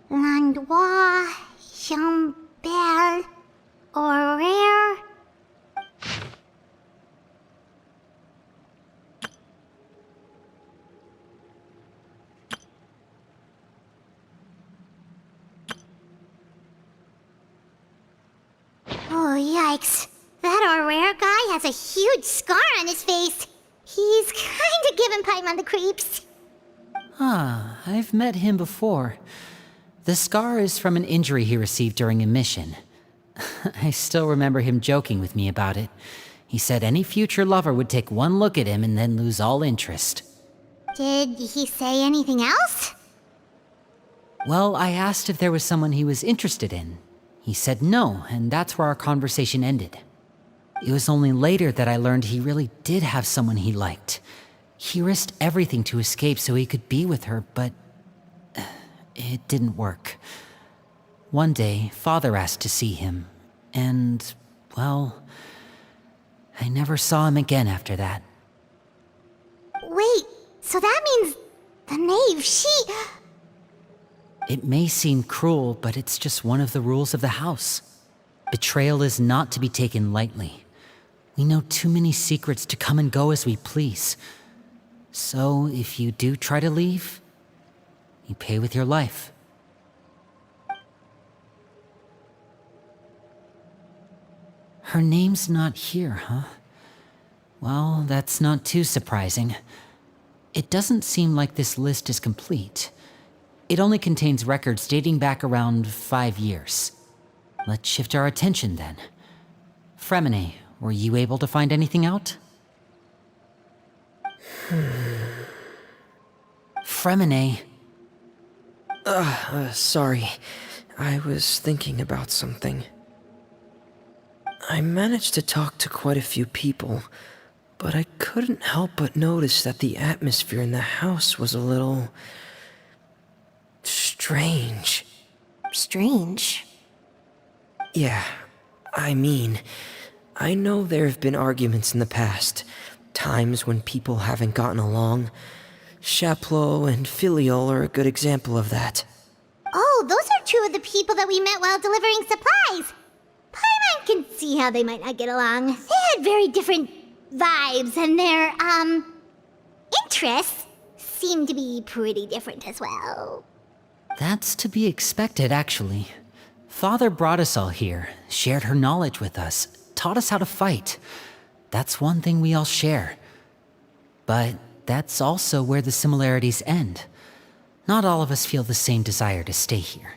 L'Endroit, Chambel, Horaire. Oh, yikes. That Horaire guy has a huge scar on his face. He's kinda giving Paimon the creeps. Ah, I've met him before. The scar is from an injury he received during a mission. I still remember him joking with me about it. He said any future lover would take one look at him and then lose all interest. Did he say anything else? Well, I asked if there was someone he was interested in. He said no, and that's where our conversation ended. It was only later that I learned he really did have someone he liked. He risked everything to escape so he could be with her, but it didn't work. One day, Father asked to see him, and, well, I never saw him again after that. Wait, so that means the knave, It may seem cruel, but it's just one of the rules of the house. Betrayal is not to be taken lightly. We know too many secrets to come and go as we please. So, if you do try to leave, you pay with your life. Her name's not here, huh? Well, that's not too surprising. It doesn't seem like this list is complete. It only contains records dating back around 5 years. Let's shift our attention then. Fremine, were you able to find anything out? Fremine. Sorry. I was thinking about something. I managed to talk to quite a few people, but I couldn't help but notice that the atmosphere in the house was a little strange. Strange. Yeah, I mean, I know there have been arguments in the past, times when people haven't gotten along. Chaplot and Filiol are a good example of that. Oh, those are two of the people that we met while delivering supplies. Paimon can see how they might not get along. They had very different vibes, and their, interests seem to be pretty different as well. That's to be expected, actually. Father brought us all here, shared her knowledge with us, taught us how to fight. That's one thing we all share. But that's also where the similarities end. Not all of us feel the same desire to stay here.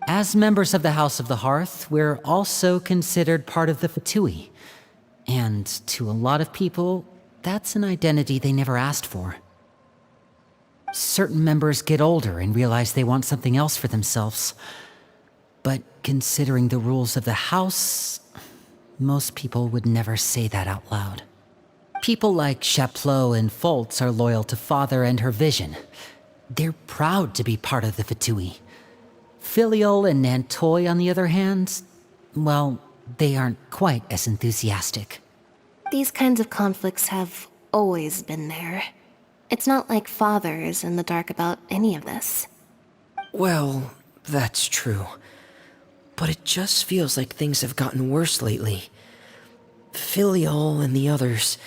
As members of the House of the Hearth, we're also considered part of the Fatui. And to a lot of people, that's an identity they never asked for. Certain members get older and realize they want something else for themselves. But considering the rules of the house, most people would never say that out loud. People like Chaplot and Foltz are loyal to Father and her vision. They're proud to be part of the Fatui. Filiol and Nantoy, on the other hand, well, they aren't quite as enthusiastic. These kinds of conflicts have always been there. It's not like Father is in the dark about any of this. Well, that's true. But it just feels like things have gotten worse lately. Filiol and the others,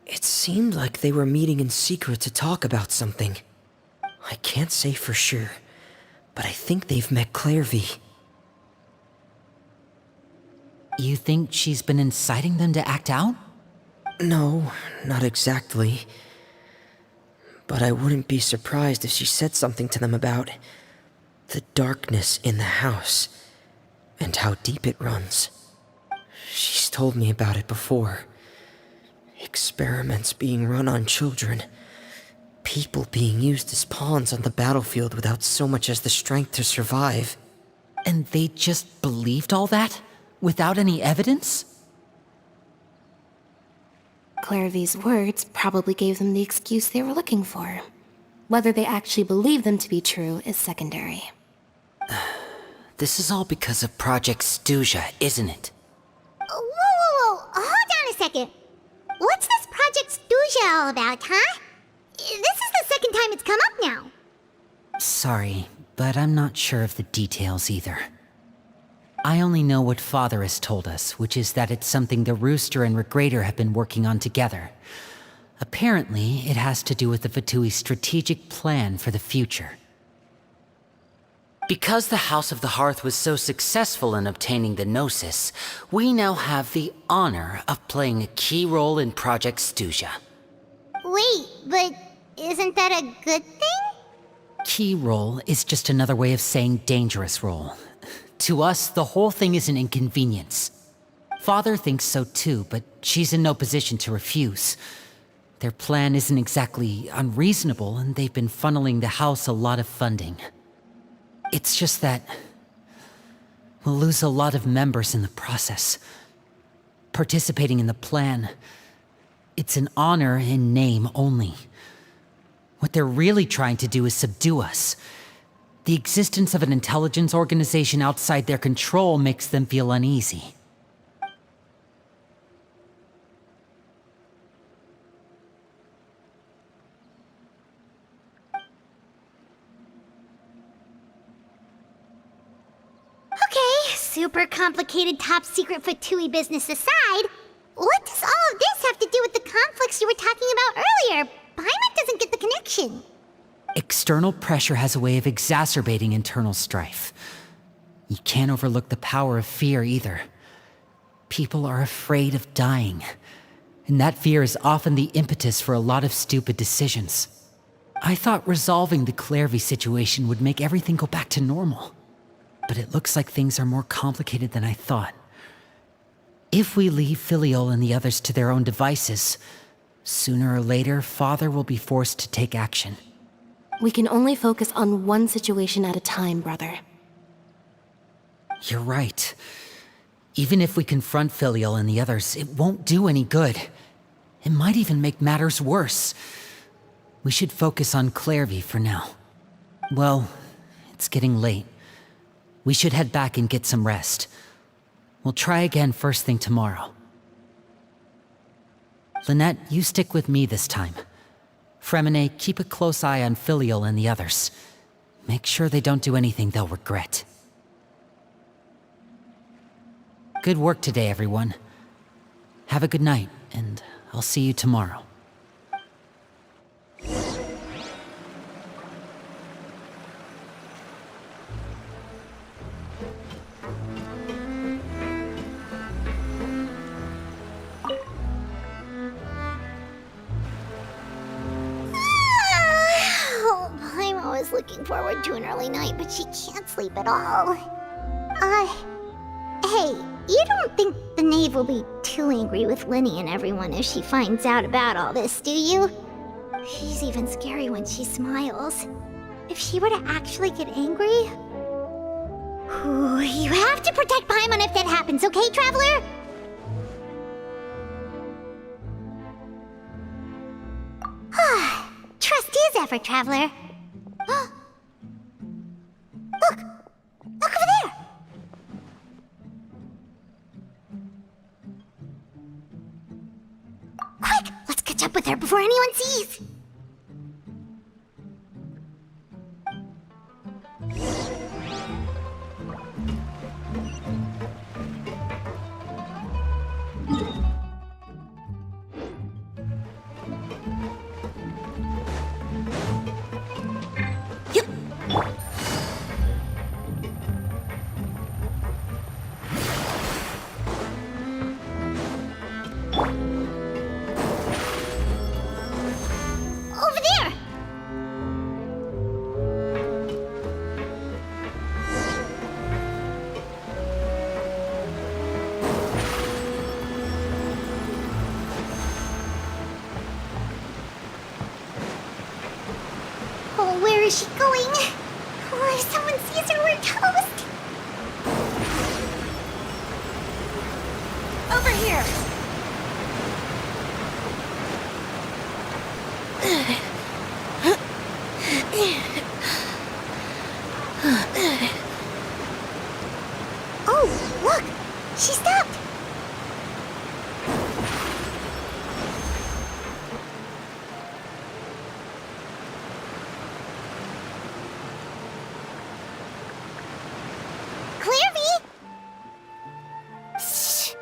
it seemed like they were meeting in secret to talk about something. I can't say for sure, but I think they've met Clairvy. You think she's been inciting them to act out? No, not exactly. But I wouldn't be surprised if she said something to them about the darkness in the house and how deep it runs. She's told me about it before. Experiments being run on children. People being used as pawns on the battlefield without so much as the strength to survive. And they just believed all that? Without any evidence? Clairvy's words probably gave them the excuse they were looking for. Whether they actually believe them to be true is secondary. This is all because of Project Stuja, isn't it? Whoa, hold on a second. What's this Project Stuja all about, huh? This is the second time it's come up now. Sorry, but I'm not sure of the details either. I only know what Father has told us, which is that it's something the Rooster and Regrator have been working on together. Apparently, it has to do with the Fatui's strategic plan for the future. Because the House of the Hearth was so successful in obtaining the Gnosis, we now have the honor of playing a key role in Project Stuja. Wait, but isn't that a good thing? Key role is just another way of saying dangerous role. To us, the whole thing is an inconvenience. Father thinks so too, but she's in no position to refuse. Their plan isn't exactly unreasonable, and they've been funneling the house a lot of funding. It's just that we'll lose a lot of members in the process. Participating in the plan, it's an honor in name only. What they're really trying to do is subdue us. The existence of an intelligence organization outside their control makes them feel uneasy. Okay, super complicated top secret Fatui business aside, what does all of this have to do with the conflicts you were talking about earlier? Paimon doesn't get the connection. External pressure has a way of exacerbating internal strife. You can't overlook the power of fear either. People are afraid of dying, and that fear is often the impetus for a lot of stupid decisions. I thought resolving the Clairvy situation would make everything go back to normal. But it looks like things are more complicated than I thought. If we leave Filiol and the others to their own devices, sooner or later, Father will be forced to take action. We can only focus on one situation at a time, brother. You're right. Even if we confront Filiol and the others, it won't do any good. It might even make matters worse. We should focus on Clairvy for now. Well, it's getting late. We should head back and get some rest. We'll try again first thing tomorrow. Lynette, you stick with me this time. Fremine, keep a close eye on Filiol and the others. Make sure they don't do anything they'll regret. Good work today, everyone. Have a good night, and I'll see you tomorrow. Paimon was looking forward to an early night, but she can't sleep at all. Hey, you don't think the knave will be too angry with Linny and everyone if she finds out about all this, do you? She's even scary when she smiles. If she were to actually get angry... Ooh, you have to protect Paimon if that happens, okay, Traveler? Trust is effort, Traveler. Look! Look over there! Quick! Let's catch up with her before anyone sees! Over there! Oh, where is she going? Oh, if someone sees her, we're toast! Over here! Oh, look! She stopped! Clairvy! Shh.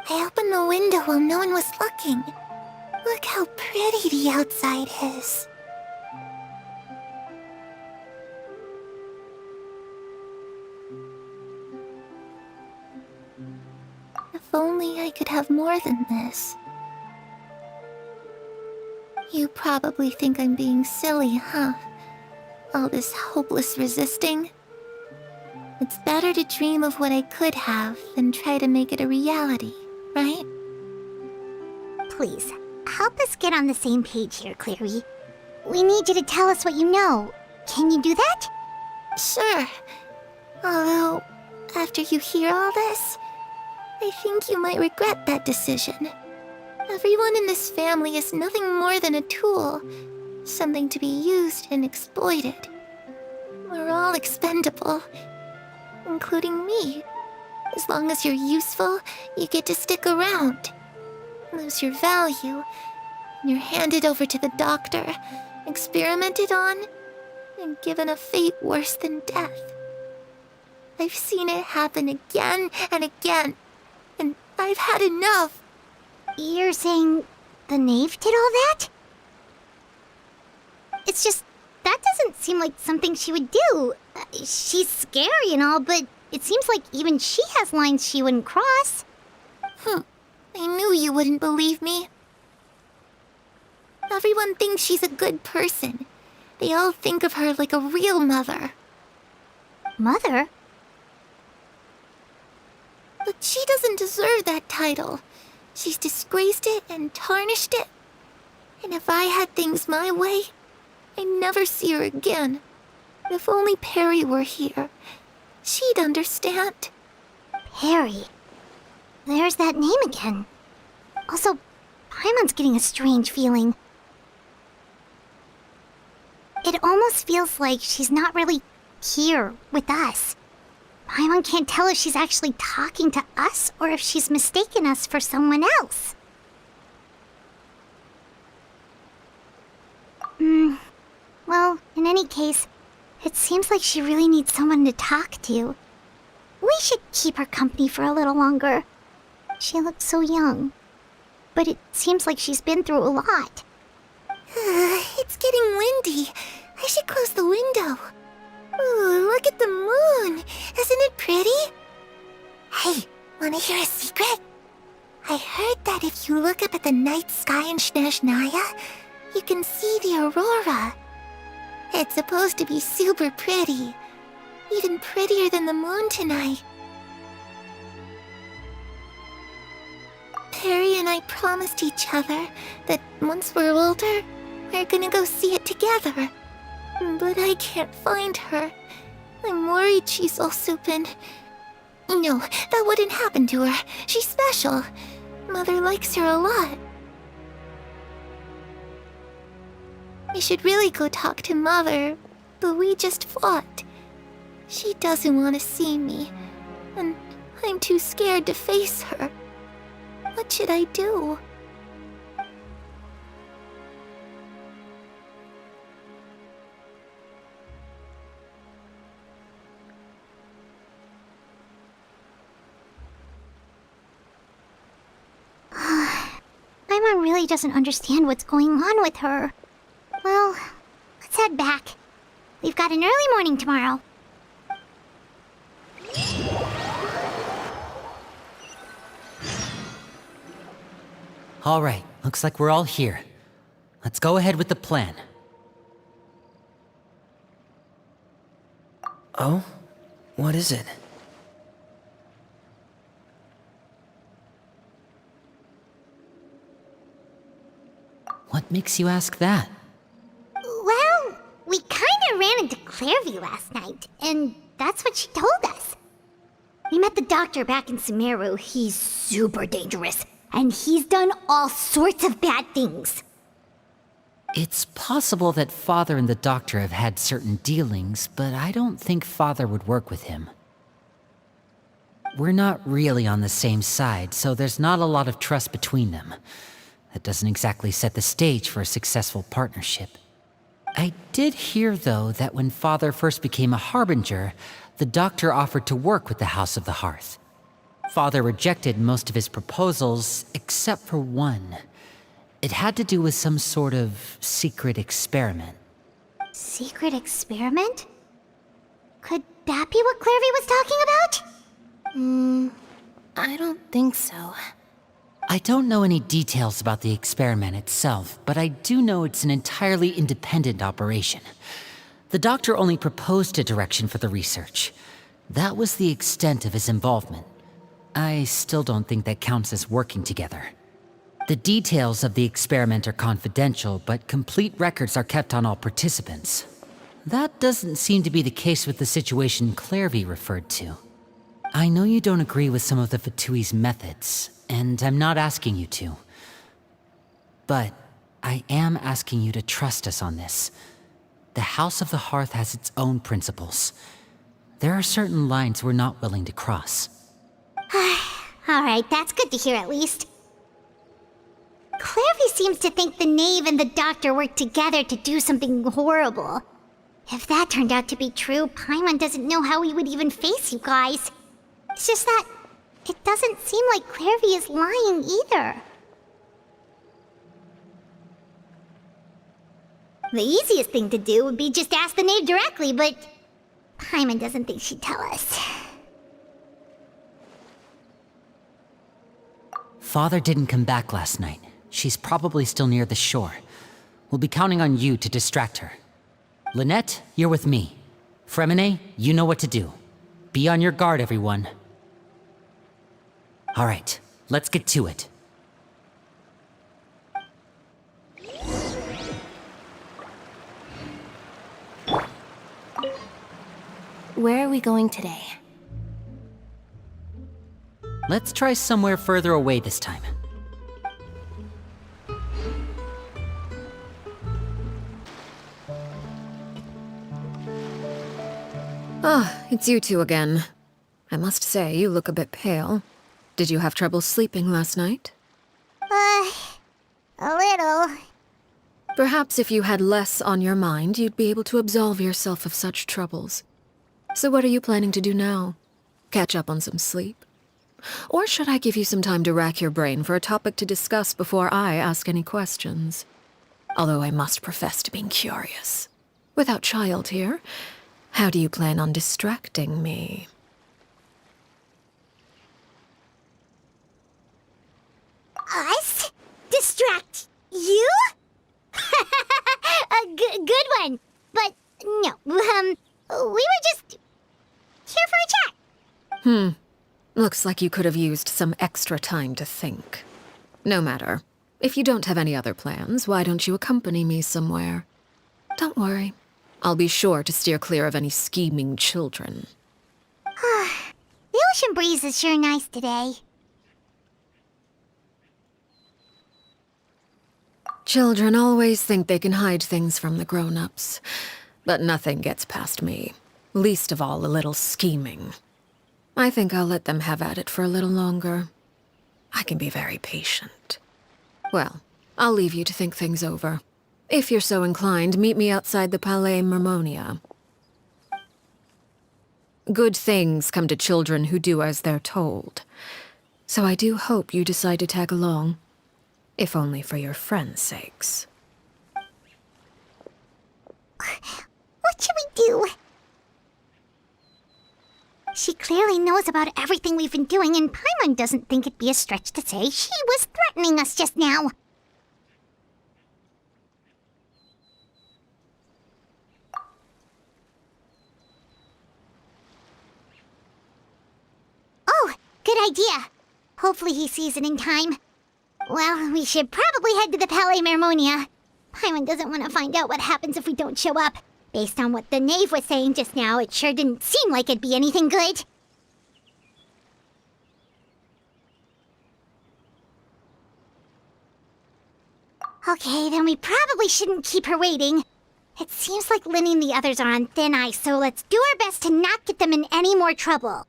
I opened the window while no one was looking. Look how pretty the outside is. If only I could have more than this. You probably think I'm being silly, huh? all this hopeless resisting. It's better to dream of what I could have than try to make it a reality, right? Please, help us get on the same page here, Clary. We need you to tell us what you know. Can you do that? Sure. Although, after you hear all this, I think you might regret that decision. Everyone in this family is nothing more than a tool, something to be used and exploited. We're all expendable, including me. As long as you're useful, you get to stick around. Lose your value, and you're handed over to the doctor, experimented on, and given a fate worse than death. I've seen it happen again and again, and I've had enough. You're saying the knave did all that? It's just, that doesn't seem like something she would do. She's scary and all, but it seems like even she has lines she wouldn't cross. I knew you wouldn't believe me. Everyone thinks she's a good person. They all think of her like a real mother. Mother? But she doesn't deserve that title. She's disgraced it and tarnished it. And if I had things my way, I'd never see her again. If only Perry were here, she'd understand. Perry. There's that name again. Also, Paimon's getting a strange feeling. It almost feels like she's not really here with us. Paimon can't tell if she's actually talking to us or if she's mistaken us for someone else. Well, in any case, it seems like she really needs someone to talk to. We should keep her company for a little longer. She looks so young. But it seems like she's been through a lot. It's getting windy. I should close the window. Ooh, look at the moon. Isn't it pretty? Hey, wanna hear a secret? I heard that if you look up at the night sky in Snezhnaya, you can see the aurora. It's supposed to be super pretty. Even prettier than the moon tonight. Perry and I promised each other that once we're older, we're gonna go see it together. But I can't find her. I'm worried she's also been... No, that wouldn't happen to her. She's special. Mother likes her a lot. I should really go talk to Mother, but we just fought. She doesn't want to see me, and I'm too scared to face her. What should I do? Paimon really doesn't understand what's going on with her. Well, let's head back. We've got an early morning tomorrow. All right, looks like we're all here. Let's go ahead with the plan. Oh? What is it? What makes you ask that? Well, we kinda ran into Clairview last night, and that's what she told us. We met the doctor back in Sumeru. He's super dangerous, and he's done all sorts of bad things. It's possible that Father and the Doctor have had certain dealings, but I don't think Father would work with him. We're not really on the same side, so there's not a lot of trust between them. That doesn't exactly set the stage for a successful partnership. I did hear, though, that when Father first became a Harbinger, the Doctor offered to work with the House of the Hearth. Father rejected most of his proposals, except for one. It had to do with some sort of secret experiment. Secret experiment? Could that be what Clairview was talking about? I don't think so. I don't know any details about the experiment itself, but I do know it's an entirely independent operation. The doctor only proposed a direction for the research. That was the extent of his involvement. I still don't think that counts as working together. The details of the experiment are confidential, but complete records are kept on all participants. That doesn't seem to be the case with the situation Clairvy referred to. I know you don't agree with some of the Fatui's methods, and I'm not asking you to. But I am asking you to trust us on this. The House of the Hearth has its own principles. There are certain lines we're not willing to cross. Alright, that's good to hear at least. Clairvy seems to think the knave and the doctor worked together to do something horrible. If that turned out to be true, Paimon doesn't know how he would even face you guys. It's just that it doesn't seem like Clairvy is lying either. The easiest thing to do would be just ask the knave directly, but Paimon doesn't think she'd tell us. Father didn't come back last night. She's probably still near the shore. We'll be counting on you to distract her. Lynette, you're with me. Fremine, you know what to do. Be on your guard, everyone. All right, let's get to it. Where are we going today? Let's try somewhere further away this time. Ah, it's you two again. I must say, you look a bit pale. Did you have trouble sleeping last night? A little. Perhaps if you had less on your mind, you'd be able to absolve yourself of such troubles. So what are you planning to do now? Catch up on some sleep? Or should I give you some time to rack your brain for a topic to discuss before I ask any questions? Although I must profess to being curious. Without child here, how do you plan on distracting me? Us? Distract you? A good one. But no, we were just here for a chat. Looks like you could have used some extra time to think. No matter. If you don't have any other plans, why don't you accompany me somewhere? Don't worry. I'll be sure to steer clear of any scheming children. The ocean breeze is sure nice today. Children always think they can hide things from the grown-ups. But nothing gets past me. Least of all a little scheming. I think I'll let them have at it for a little longer. I can be very patient. Well, I'll leave you to think things over. If you're so inclined, meet me outside the Palais Mermonia. Good things come to children who do as they're told. So I do hope you decide to tag along. If only for your friends' sakes. What should we do? She clearly knows about everything we've been doing, and Paimon doesn't think it'd be a stretch to say she was threatening us just now. Oh, good idea. Hopefully he sees it in time. Well, we should probably head to the Palais Mermonia. Paimon doesn't want to find out what happens if we don't show up. Based on what the knave was saying just now, it sure didn't seem like it'd be anything good. Okay, then we probably shouldn't keep her waiting. It seems like Lynn and the others are on thin ice, so let's do our best to not get them in any more trouble.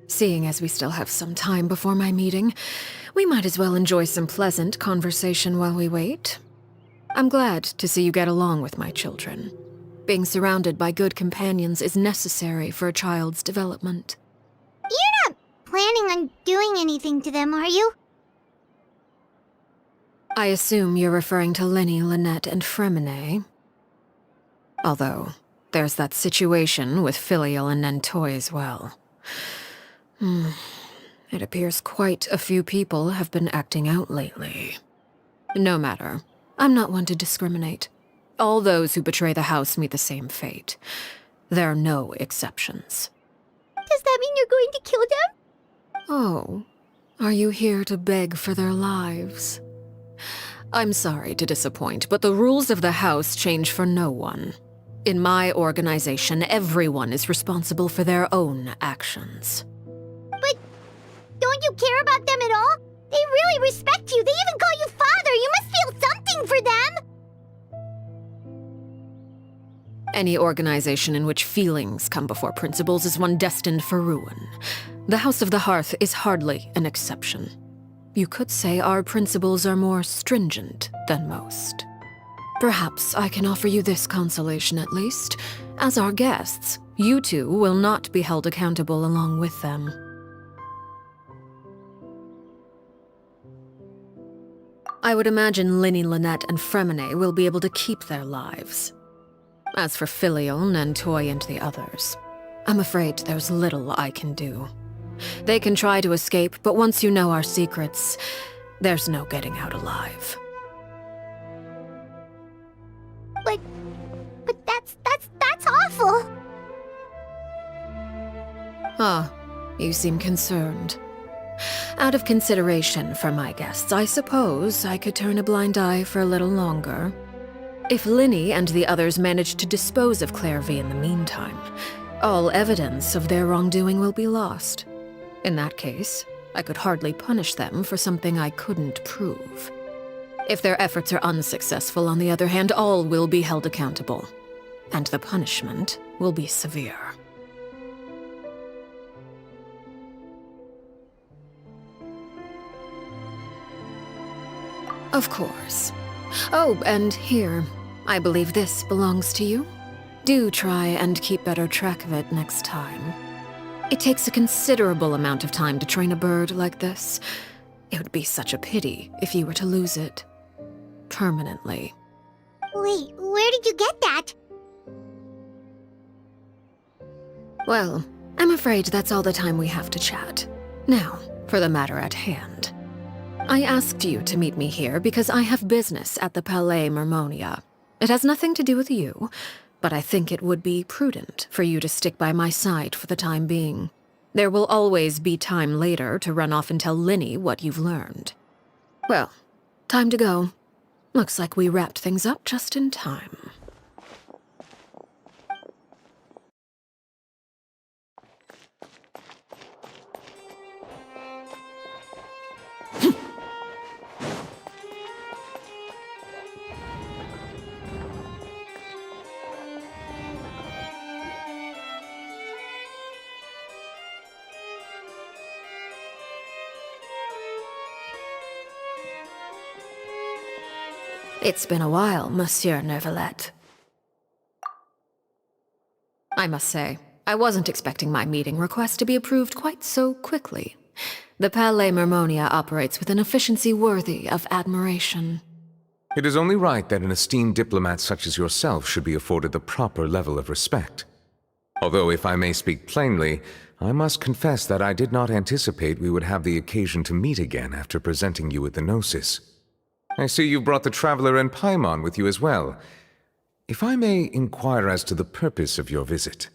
Seeing as we still have some time before my meeting, we might as well enjoy some pleasant conversation while we wait. I'm glad to see you get along with my children. Being surrounded by good companions is necessary for a child's development. You're not planning on doing anything to them, are you? I assume you're referring to Lenny, Lynette, and Fremine. Although, there's that situation with Filial and Nentoy as well. It appears quite a few people have been acting out lately. No matter. I'm not one to discriminate. All those who betray the house meet the same fate. There are no exceptions. Does that mean you're going to kill them? Oh, are you here to beg for their lives? I'm sorry to disappoint, but the rules of the house change for no one. In my organization, everyone is responsible for their own actions. But don't you care about them at all? They really respect you. They even call you father. You must feel something for them. Any organization in which feelings come before principles is one destined for ruin. The House of the Hearth is hardly an exception. You could say our principles are more stringent than most. Perhaps I can offer you this consolation at least. As our guests, you two will not be held accountable along with them. I would imagine Linny, Lynette, and Fremine will be able to keep their lives. As for Filial, Nantoy, and the others, I'm afraid there's little I can do. They can try to escape, but once you know our secrets, there's no getting out alive. But that's awful. Ah, you seem concerned. Out of consideration for my guests, I suppose I could turn a blind eye for a little longer. If Linny and the others manage to dispose of Clairvy in the meantime, all evidence of their wrongdoing will be lost. In that case, I could hardly punish them for something I couldn't prove. If their efforts are unsuccessful, on the other hand, all will be held accountable, and the punishment will be severe. Of course. Oh, and here, I believe this belongs to you. Do try and keep better track of it next time. It takes a considerable amount of time to train a bird like this. It would be such a pity if you were to lose it. Permanently. Wait, where did you get that? Well, I'm afraid that's all the time we have to chat. Now, for the matter at hand. I asked you to meet me here because I have business at the Palais Mermonia. It has nothing to do with you, but I think it would be prudent for you to stick by my side for the time being. There will always be time later to run off and tell Linny what you've learned. Well, time to go. Looks like we wrapped things up just in time. It's been a while, Monsieur Neuvillette. I must say, I wasn't expecting my meeting request to be approved quite so quickly. The Palais Mermonia operates with an efficiency worthy of admiration. It is only right that an esteemed diplomat such as yourself should be afforded the proper level of respect. Although, if I may speak plainly, I must confess that I did not anticipate we would have the occasion to meet again after presenting you with the Gnosis. I see you've brought the Traveler and Paimon with you as well. If I may inquire as to the purpose of your visit.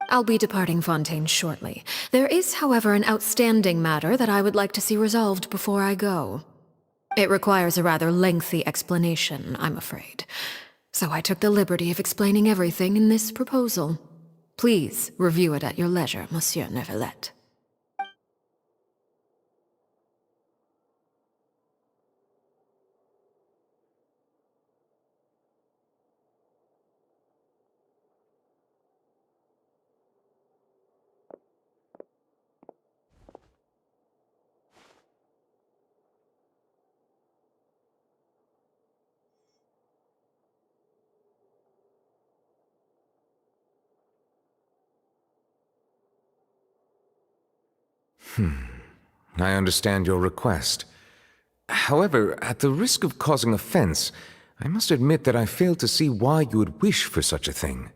I'll be departing Fontaine shortly. There is, however, an outstanding matter that I would like to see resolved before I go. It requires a rather lengthy explanation, I'm afraid. So I took the liberty of explaining everything in this proposal. Please review it at your leisure, Monsieur Neuvillette. I understand your request. However, at the risk of causing offense, I must admit that I fail to see why you would wish for such a thing.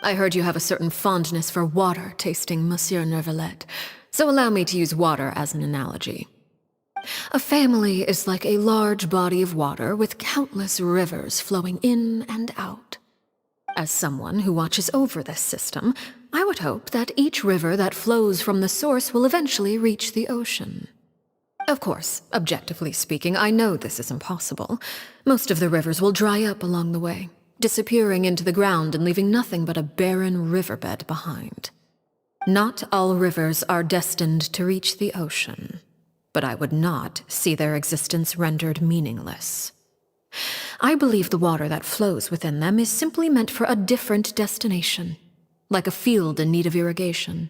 I heard you have a certain fondness for water tasting, Monsieur Neuvillette, so allow me to use water as an analogy. A family is like a large body of water with countless rivers flowing in and out. As someone who watches over this system, I would hope that each river that flows from the source will eventually reach the ocean. Of course, objectively speaking, I know this is impossible. Most of the rivers will dry up along the way, disappearing into the ground and leaving nothing but a barren riverbed behind. Not all rivers are destined to reach the ocean, but I would not see their existence rendered meaningless. I believe the water that flows within them is simply meant for a different destination, like a field in need of irrigation.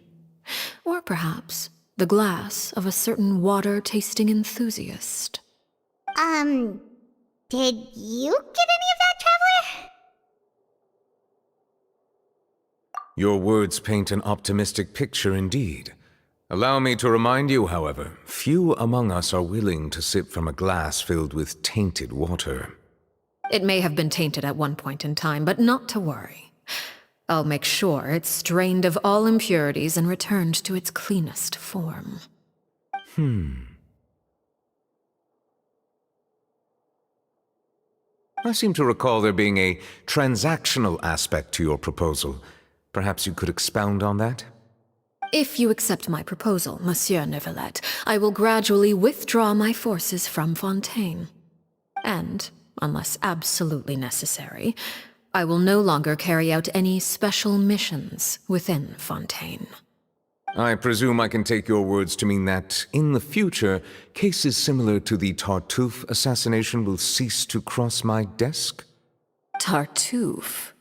Or perhaps the glass of a certain water-tasting enthusiast. Did you get any of that, Traveler? Your words paint an optimistic picture indeed. Allow me to remind you, however, few among us are willing to sip from a glass filled with tainted water. It may have been tainted at one point in time, but not to worry. I'll make sure it's strained of all impurities and returned to its cleanest form. I seem to recall there being a transactional aspect to your proposal. Perhaps you could expound on that? If you accept my proposal, Monsieur Neuvillette, I will gradually withdraw my forces from Fontaine. And, unless absolutely necessary, I will no longer carry out any special missions within Fontaine. I presume I can take your words to mean that, in the future, cases similar to the Tartuffe assassination will cease to cross my desk? Tartuffe?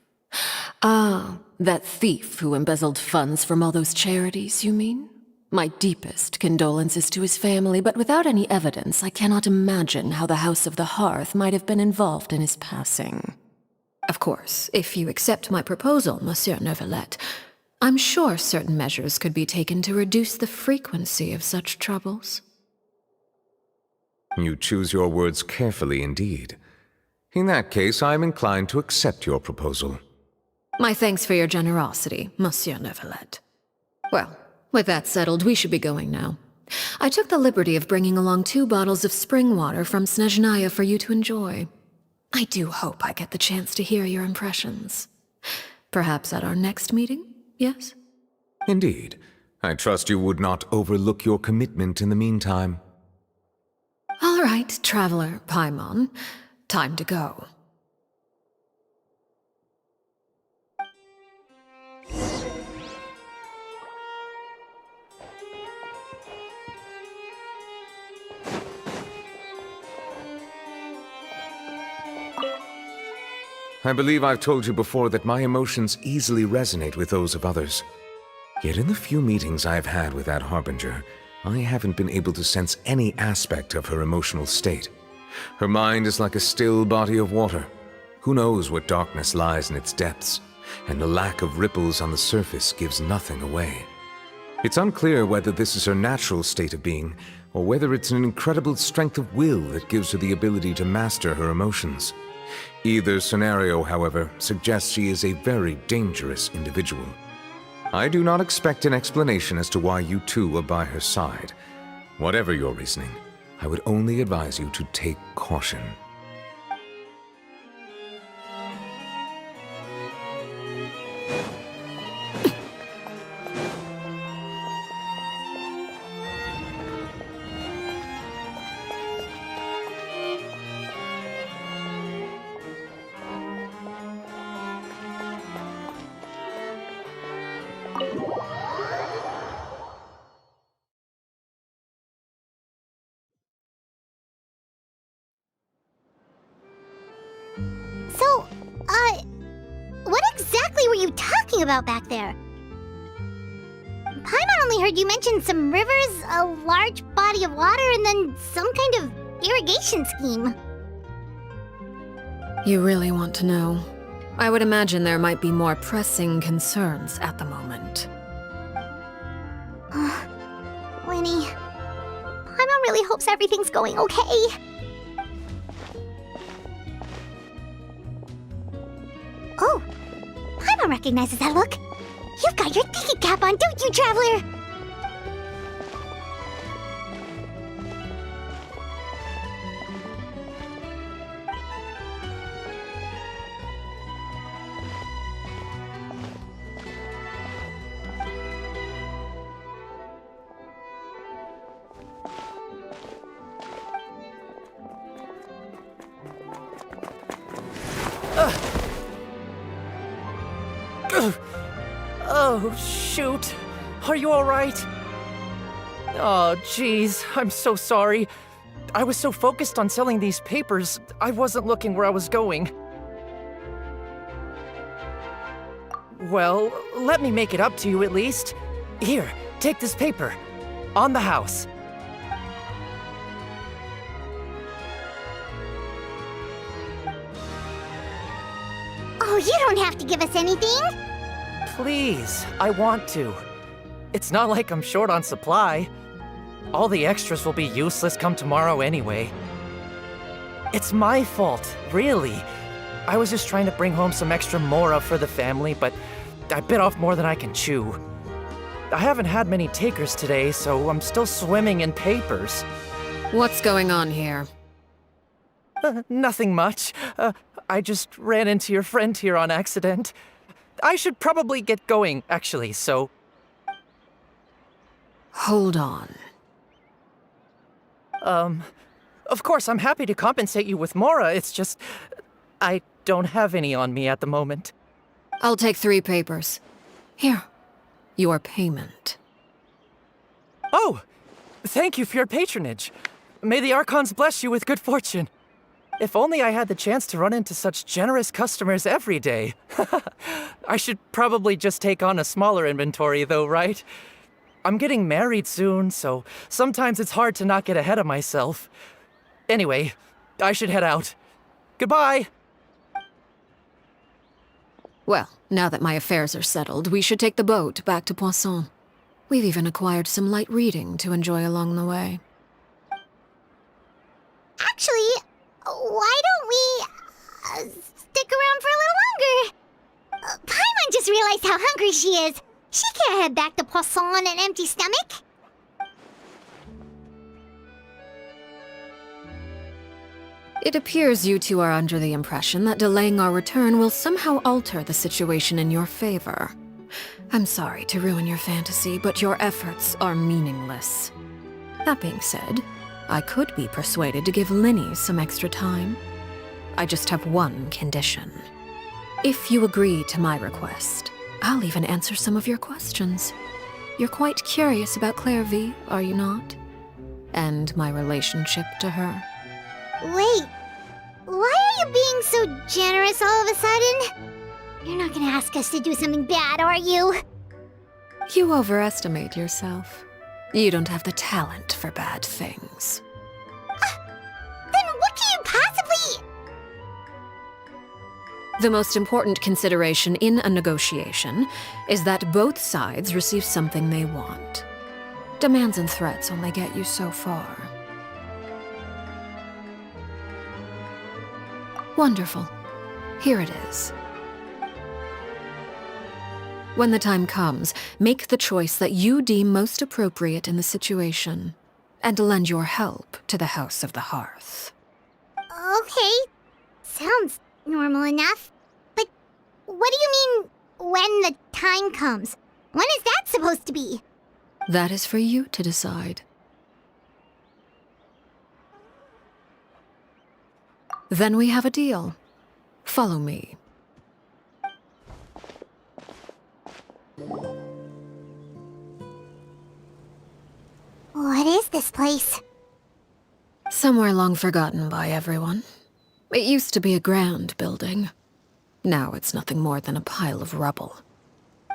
Ah, that thief who embezzled funds from all those charities, you mean? My deepest condolences to his family, but without any evidence, I cannot imagine how the House of the Hearth might have been involved in his passing. Of course, if you accept my proposal, Monsieur Neuvillette, I'm sure certain measures could be taken to reduce the frequency of such troubles. You choose your words carefully indeed. In that case, I am inclined to accept your proposal. My thanks for your generosity, Monsieur Neuvillette. Well, with that settled, we should be going now. I took the liberty of bringing along 2 bottles of spring water from Snezhnaya for you to enjoy. I do hope I get the chance to hear your impressions. Perhaps at our next meeting, yes? Indeed. I trust you would not overlook your commitment in the meantime. All right, Traveler Paimon. Time to go. I believe I've told you before that my emotions easily resonate with those of others. Yet in the few meetings I've had with that Harbinger, I haven't been able to sense any aspect of her emotional state. Her mind is like a still body of water. Who knows what darkness lies in its depths, and the lack of ripples on the surface gives nothing away. It's unclear whether this is her natural state of being, or whether it's an incredible strength of will that gives her the ability to master her emotions. Either scenario, however, suggests she is a very dangerous individual. I do not expect an explanation as to why you two are by her side. Whatever your reasoning, I would only advise you to take caution. So, what exactly were you talking about back there? Paimon only heard you mention some rivers, a large body of water, and then some kind of irrigation scheme. You really want to know? I would imagine there might be more pressing concerns at the moment. Winnie, Paimon really hopes everything's going okay. Oh, Paimon recognizes that look. You've got your thinking cap on, don't you, Traveler? Oh, shoot. Are you alright? Oh, jeez. I'm so sorry. I was so focused on selling these papers, I wasn't looking where I was going. Well, let me make it up to you at least. Here, take this paper. On the house. Oh, you don't have to give us anything. Please, I want to. It's not like I'm short on supply. All the extras will be useless come tomorrow anyway. It's my fault, really. I was just trying to bring home some extra mora for the family, but I bit off more than I can chew. I haven't had many takers today, so I'm still swimming in papers. What's going on here? Nothing much. I just ran into your friend here on accident. I should probably get going, actually, so... Hold on. Of course, I'm happy to compensate you with mora, it's just... I don't have any on me at the moment. I'll take 3 papers. Here. Your payment. Oh! Thank you for your patronage. May the Archons bless you with good fortune. If only I had the chance to run into such generous customers every day. I should probably just take on a smaller inventory though, right? I'm getting married soon, so sometimes it's hard to not get ahead of myself. Anyway, I should head out. Goodbye! Well, now that my affairs are settled, we should take the boat back to Poisson. We've even acquired some light reading to enjoy along the way. Actually, why don't we stick around for a little longer? Paimon just realized how hungry she is. She can't head back to Poisson on an empty stomach. It appears you two are under the impression that delaying our return will somehow alter the situation in your favor. I'm sorry to ruin your fantasy, but your efforts are meaningless. That being said, I could be persuaded to give Linny some extra time. I just have one condition. If you agree to my request, I'll even answer some of your questions. You're quite curious about Clairvy, are you not? And my relationship to her. Wait, why are you being so generous all of a sudden? You're not gonna ask us to do something bad, are you? You overestimate yourself. You don't have the talent for bad things. Then what can you possibly... The most important consideration in a negotiation is that both sides receive something they want. Demands and threats only get you so far. Wonderful. Here it is. When the time comes, make the choice that you deem most appropriate in the situation, and lend your help to the House of the Hearth. Okay, sounds normal enough. But what do you mean, when the time comes? When is that supposed to be? That is for you to decide. Then we have a deal. Follow me. What is this place? Somewhere long forgotten by everyone. It used to be a grand building. Now it's nothing more than a pile of rubble.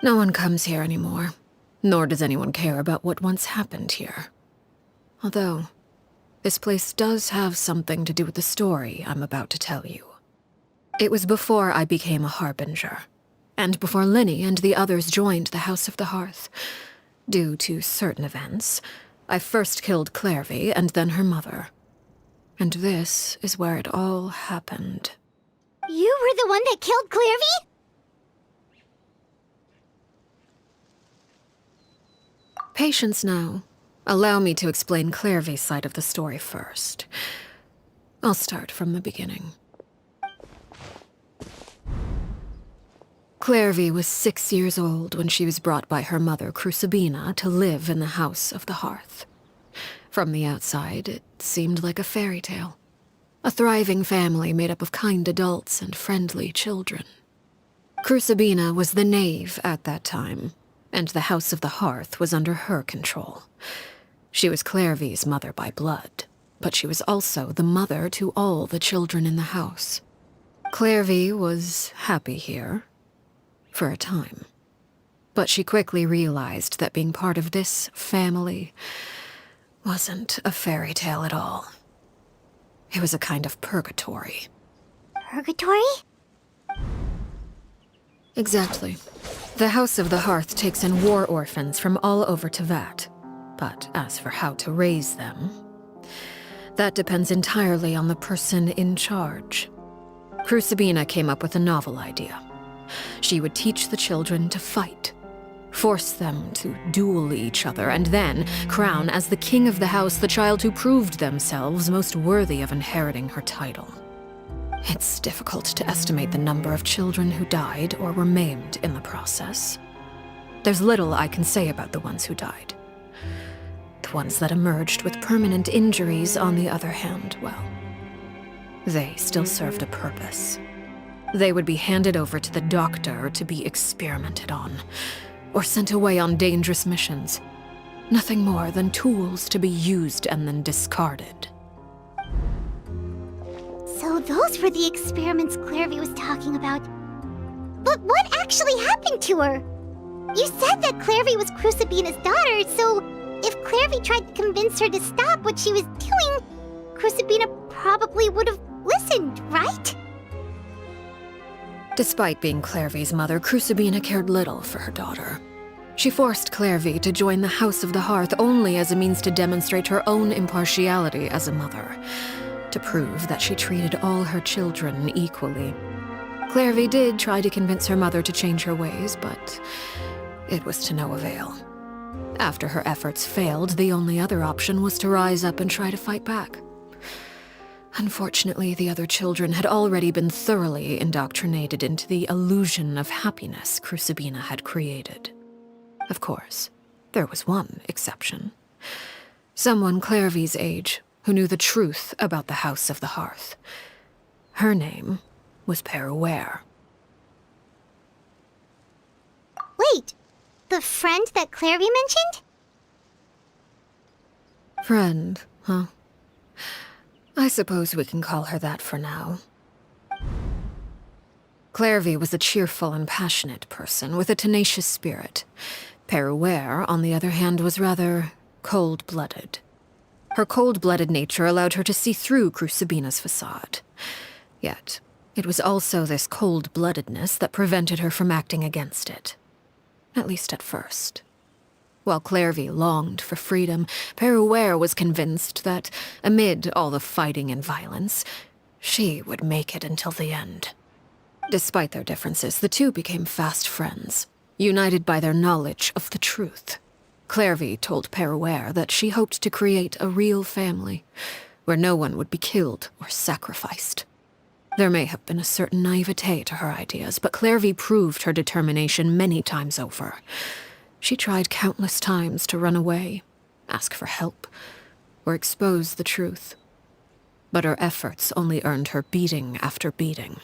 No one comes here anymore, nor does anyone care about what once happened here. Although, this place does have something to do with the story I'm about to tell you. It was before I became a Harbinger, and before Linny and the others joined the House of the Hearth. Due to certain events, I first killed Clairvy and then her mother. And this is where it all happened. You were the one that killed Clairvy? Patience now. Allow me to explain Clairvy's side of the story first. I'll start from the beginning. Clairvy was 6 years old when she was brought by her mother, Crucibina, to live in the House of the Hearth. From the outside, it seemed like a fairy tale. A thriving family made up of kind adults and friendly children. Crucibina was the knave at that time, and the House of the Hearth was under her control. She was Clairvy's mother by blood, but she was also the mother to all the children in the house. Clairvy was happy here, for a time. But she quickly realized that being part of this family wasn't a fairy tale at all. It was a kind of purgatory. Purgatory? Exactly. The House of the Hearth takes in war orphans from all over Tevat. But as for how to raise them, that depends entirely on the person in charge. Crucibina came up with a novel idea. She would teach the children to fight, force them to duel each other, and then crown as the king of the house the child who proved themselves most worthy of inheriting her title. It's difficult to estimate the number of children who died or were maimed in the process. There's little I can say about the ones who died. The ones that emerged with permanent injuries, on the other hand, well, they still served a purpose. They would be handed over to the doctor to be experimented on, or sent away on dangerous missions. Nothing more than tools to be used and then discarded. So those were the experiments Clairvy was talking about. But what actually happened to her? You said that Clairvy was Crucibina's daughter, so if Clairvy tried to convince her to stop what she was doing, Crucibina probably would have listened, right? Despite being Clairvy's mother, Crucibina cared little for her daughter. She forced Clairvy to join the House of the Hearth only as a means to demonstrate her own impartiality as a mother, to prove that she treated all her children equally. Clairvy did try to convince her mother to change her ways, but it was to no avail. After her efforts failed, the only other option was to rise up and try to fight back. Unfortunately, the other children had already been thoroughly indoctrinated into the illusion of happiness Crucibina had created. Of course, there was one exception. Someone Clairvy's age who knew the truth about the House of the Hearth. Her name was Peruere. Wait, the friend that Clairvy mentioned? Friend, huh? I suppose we can call her that for now. Clairvy was a cheerful and passionate person with a tenacious spirit. Peruere, on the other hand, was rather cold-blooded. Her cold-blooded nature allowed her to see through Crucibina's facade. Yet, it was also this cold-bloodedness that prevented her from acting against it. At least at first. While Clairvy longed for freedom, Peruere was convinced that, amid all the fighting and violence, she would make it until the end. Despite their differences, the two became fast friends, united by their knowledge of the truth. Clairvy told Peruere that she hoped to create a real family, where no one would be killed or sacrificed. There may have been a certain naivete to her ideas, but Clairvy proved her determination many times over. She tried countless times to run away, ask for help, or expose the truth. But her efforts only earned her beating after beating.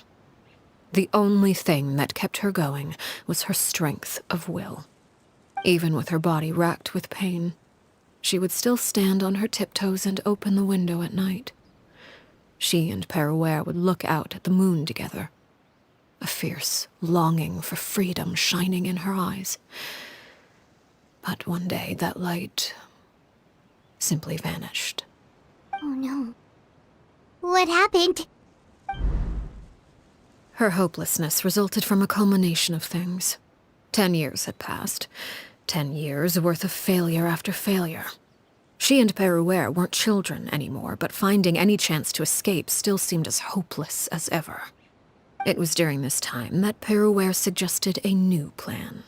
The only thing that kept her going was her strength of will. Even with her body racked with pain, she would still stand on her tiptoes and open the window at night. She and Peruere would look out at the moon together, a fierce longing for freedom shining in her eyes. But one day that light simply vanished. Oh no. What happened? Her hopelessness resulted from a culmination of things. 10 years had passed. 10 years worth of failure after failure. She and Peruere weren't children anymore, but finding any chance to escape still seemed as hopeless as ever. It was during this time that Peruere suggested a new plan.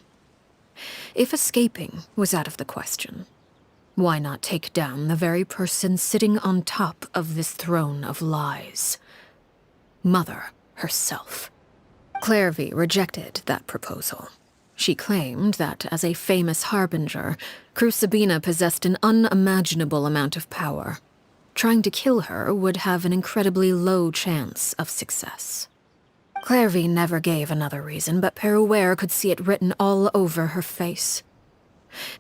If escaping was out of the question, why not take down the very person sitting on top of this throne of lies? Mother herself. Clairvy rejected that proposal. She claimed that, as a famous harbinger, Crucibina possessed an unimaginable amount of power. Trying to kill her would have an incredibly low chance of success. Clairvy never gave another reason, but Peruere could see it written all over her face.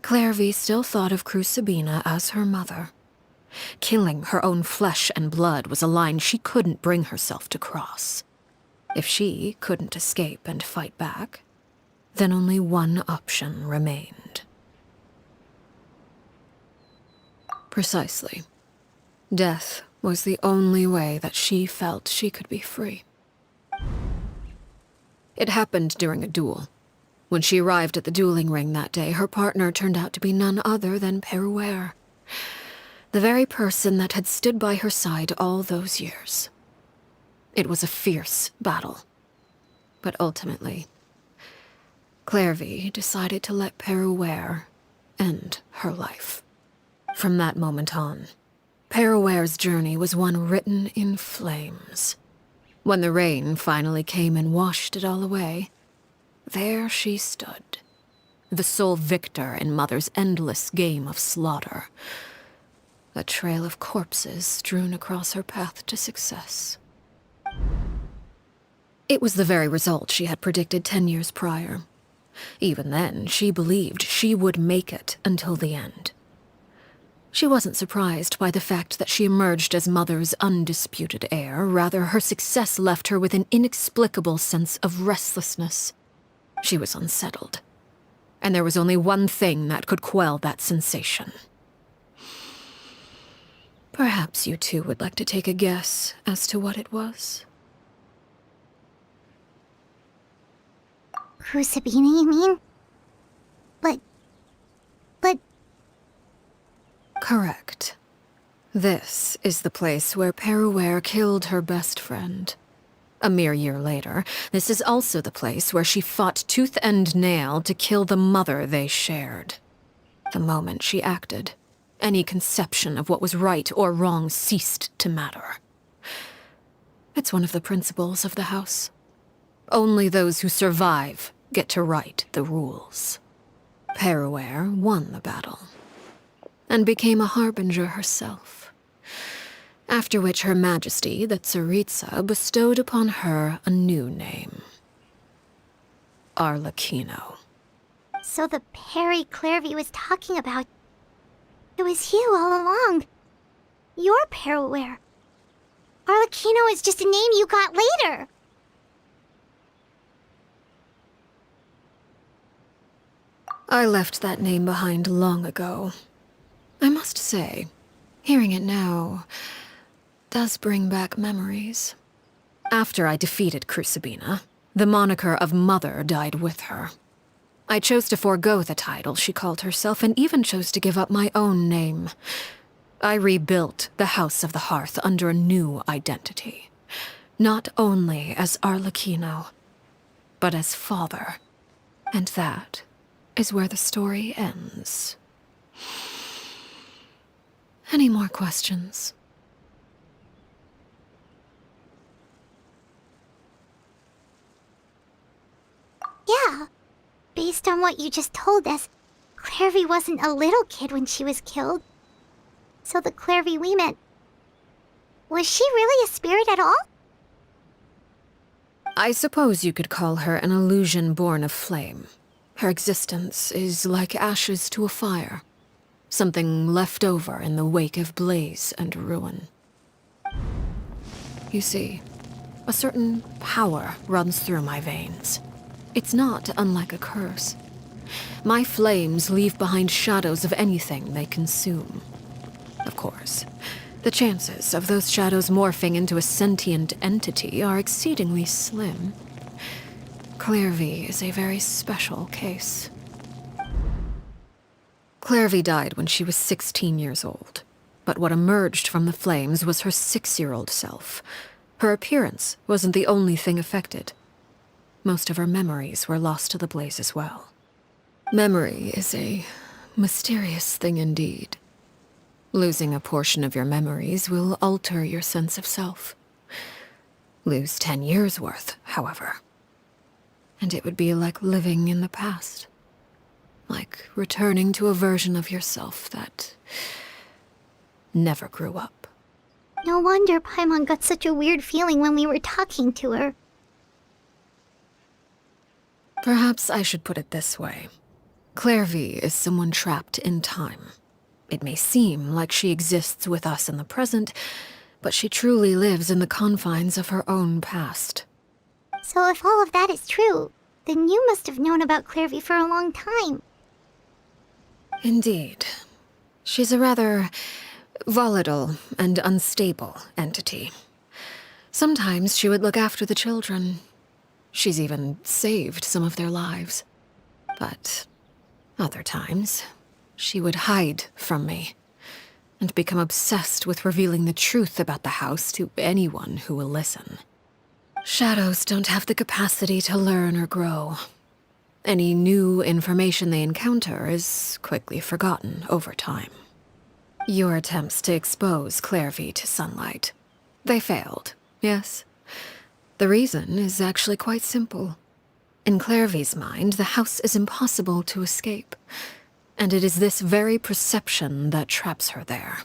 Clairvy still thought of Crucibina as her mother. Killing her own flesh and blood was a line she couldn't bring herself to cross. If she couldn't escape and fight back, then only one option remained. Precisely. Death was the only way that she felt she could be free. It happened during a duel. When she arrived at the dueling ring that day, her partner turned out to be none other than Peruere, the very person that had stood by her side all those years. It was a fierce battle. But ultimately, Clairvy decided to let Peruere end her life. From that moment on, Peruere's journey was one written in flames. When the rain finally came and washed it all away, there she stood, the sole victor in Mother's endless game of slaughter. A trail of corpses strewn across her path to success. It was the very result she had predicted 10 years prior. Even then, she believed she would make it until the end. She wasn't surprised by the fact that she emerged as Mother's undisputed heir. Rather, her success left her with an inexplicable sense of restlessness. She was unsettled, and there was only one thing that could quell that sensation. Perhaps you two would like to take a guess as to what it was? Crucibina, you mean? But... Correct. This is the place where Peruere killed her best friend. A mere year later, this is also the place where she fought tooth and nail to kill the mother they shared. The moment she acted, any conception of what was right or wrong ceased to matter. It's one of the principles of the house. Only those who survive get to write the rules. Peruere won the battle, and became a harbinger herself. After which Her Majesty, the Tsaritsa, bestowed upon her a new name. Arlecchino. So the Perry Clairvy was talking about... It was you all along. You're Peruere. Arlecchino is just a name you got later. I left that name behind long ago. I must say, hearing it now does bring back memories. After I defeated Crucibina, the moniker of Mother died with her. I chose to forego the title she called herself, and even chose to give up my own name. I rebuilt the House of the Hearth under a new identity. Not only as Arlecchino, but as father. And that is where the story ends. Any more questions? Yeah. Based on what you just told us, Clairvy wasn't a little kid when she was killed. So the Clairvy we met... Was she really a spirit at all? I suppose you could call her an illusion born of flame. Her existence is like ashes to a fire. Something left over in the wake of blaze and ruin. You see, a certain power runs through my veins. It's not unlike a curse. My flames leave behind shadows of anything they consume. Of course, the chances of those shadows morphing into a sentient entity are exceedingly slim. Clairvy is a very special case. Clairvy died when she was 16 years old, but what emerged from the flames was her 6-year-old self. Her appearance wasn't the only thing affected. Most of her memories were lost to the blaze as well. Memory is a mysterious thing indeed. Losing a portion of your memories will alter your sense of self. Lose 10 years' worth, however, and it would be like living in the past. Like returning to a version of yourself that never grew up. No wonder Paimon got such a weird feeling when we were talking to her. Perhaps I should put it this way. Clairvy is someone trapped in time. It may seem like she exists with us in the present, but she truly lives in the confines of her own past. So if all of that is true, then you must have known about Clairvy for a long time. Indeed. She's a rather volatile and unstable entity. Sometimes she would look after the children. She's even saved some of their lives. But other times, she would hide from me and become obsessed with revealing the truth about the house to anyone who will listen. Shadows don't have the capacity to learn or grow. Any new information they encounter is quickly forgotten over time. Your attempts to expose Clairvy to sunlight, they failed, yes? The reason is actually quite simple. In Clairvy's mind, the house is impossible to escape, and it is this very perception that traps her there.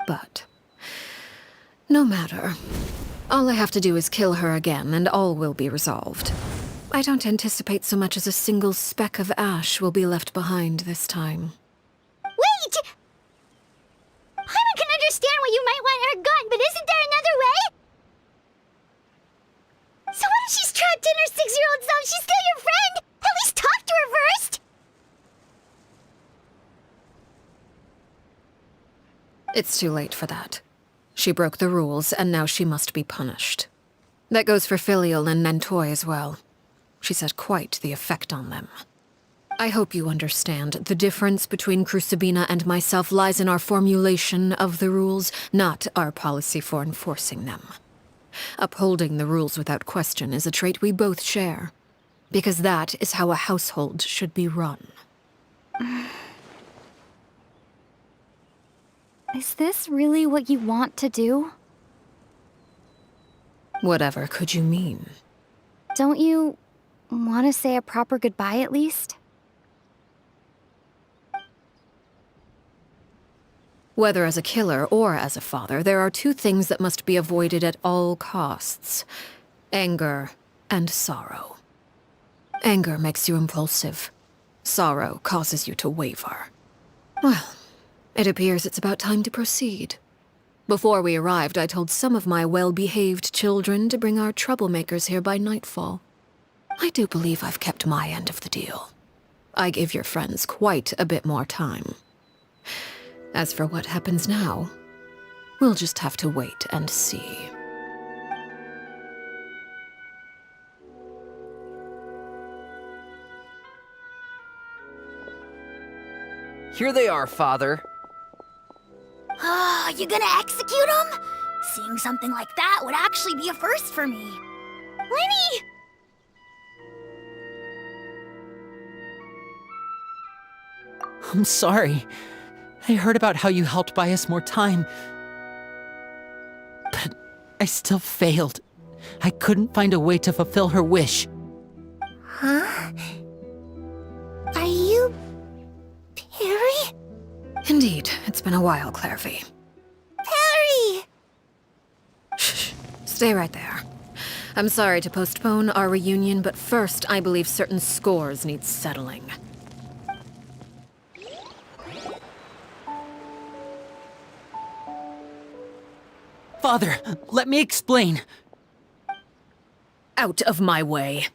But no matter. All I have to do is kill her again, and all will be resolved. I don't anticipate so much as a single speck of ash will be left behind this time. Wait! Paimon can understand why you might want her gone, but isn't there another way? So what if she's trapped in her 6-year-old self? She's still your friend! At least talk to her first! It's too late for that. She broke the rules, and now she must be punished. That goes for Filial and Nantoy as well. She's had quite the effect on them. I hope you understand. The difference between Crucibina and myself lies in our formulation of the rules, not our policy for enforcing them. Upholding the rules without question is a trait we both share, because that is how a household should be run. Is this really what you want to do? Whatever could you mean? Don't you want to say a proper goodbye at least? Whether as a killer or as a father, there are two things that must be avoided at all costs: anger and sorrow. Anger makes you impulsive. Sorrow causes you to waver. Well, it appears it's about time to proceed. Before we arrived, I told some of my well-behaved children to bring our troublemakers here by nightfall. I do believe I've kept my end of the deal. I give your friends quite a bit more time. As for what happens now, we'll just have to wait and see. Here they are, Father. Ah, you gonna execute him? Seeing something like that would actually be a first for me. Lenny! I'm sorry. I heard about how you helped buy us more time. But I still failed. I couldn't find a way to fulfill her wish. Huh? Are you... Perry? Indeed, it's been a while, Clairvy. Perry! Shh, stay right there. I'm sorry to postpone our reunion, but first I believe certain scores need settling. Father, let me explain. Out of my way.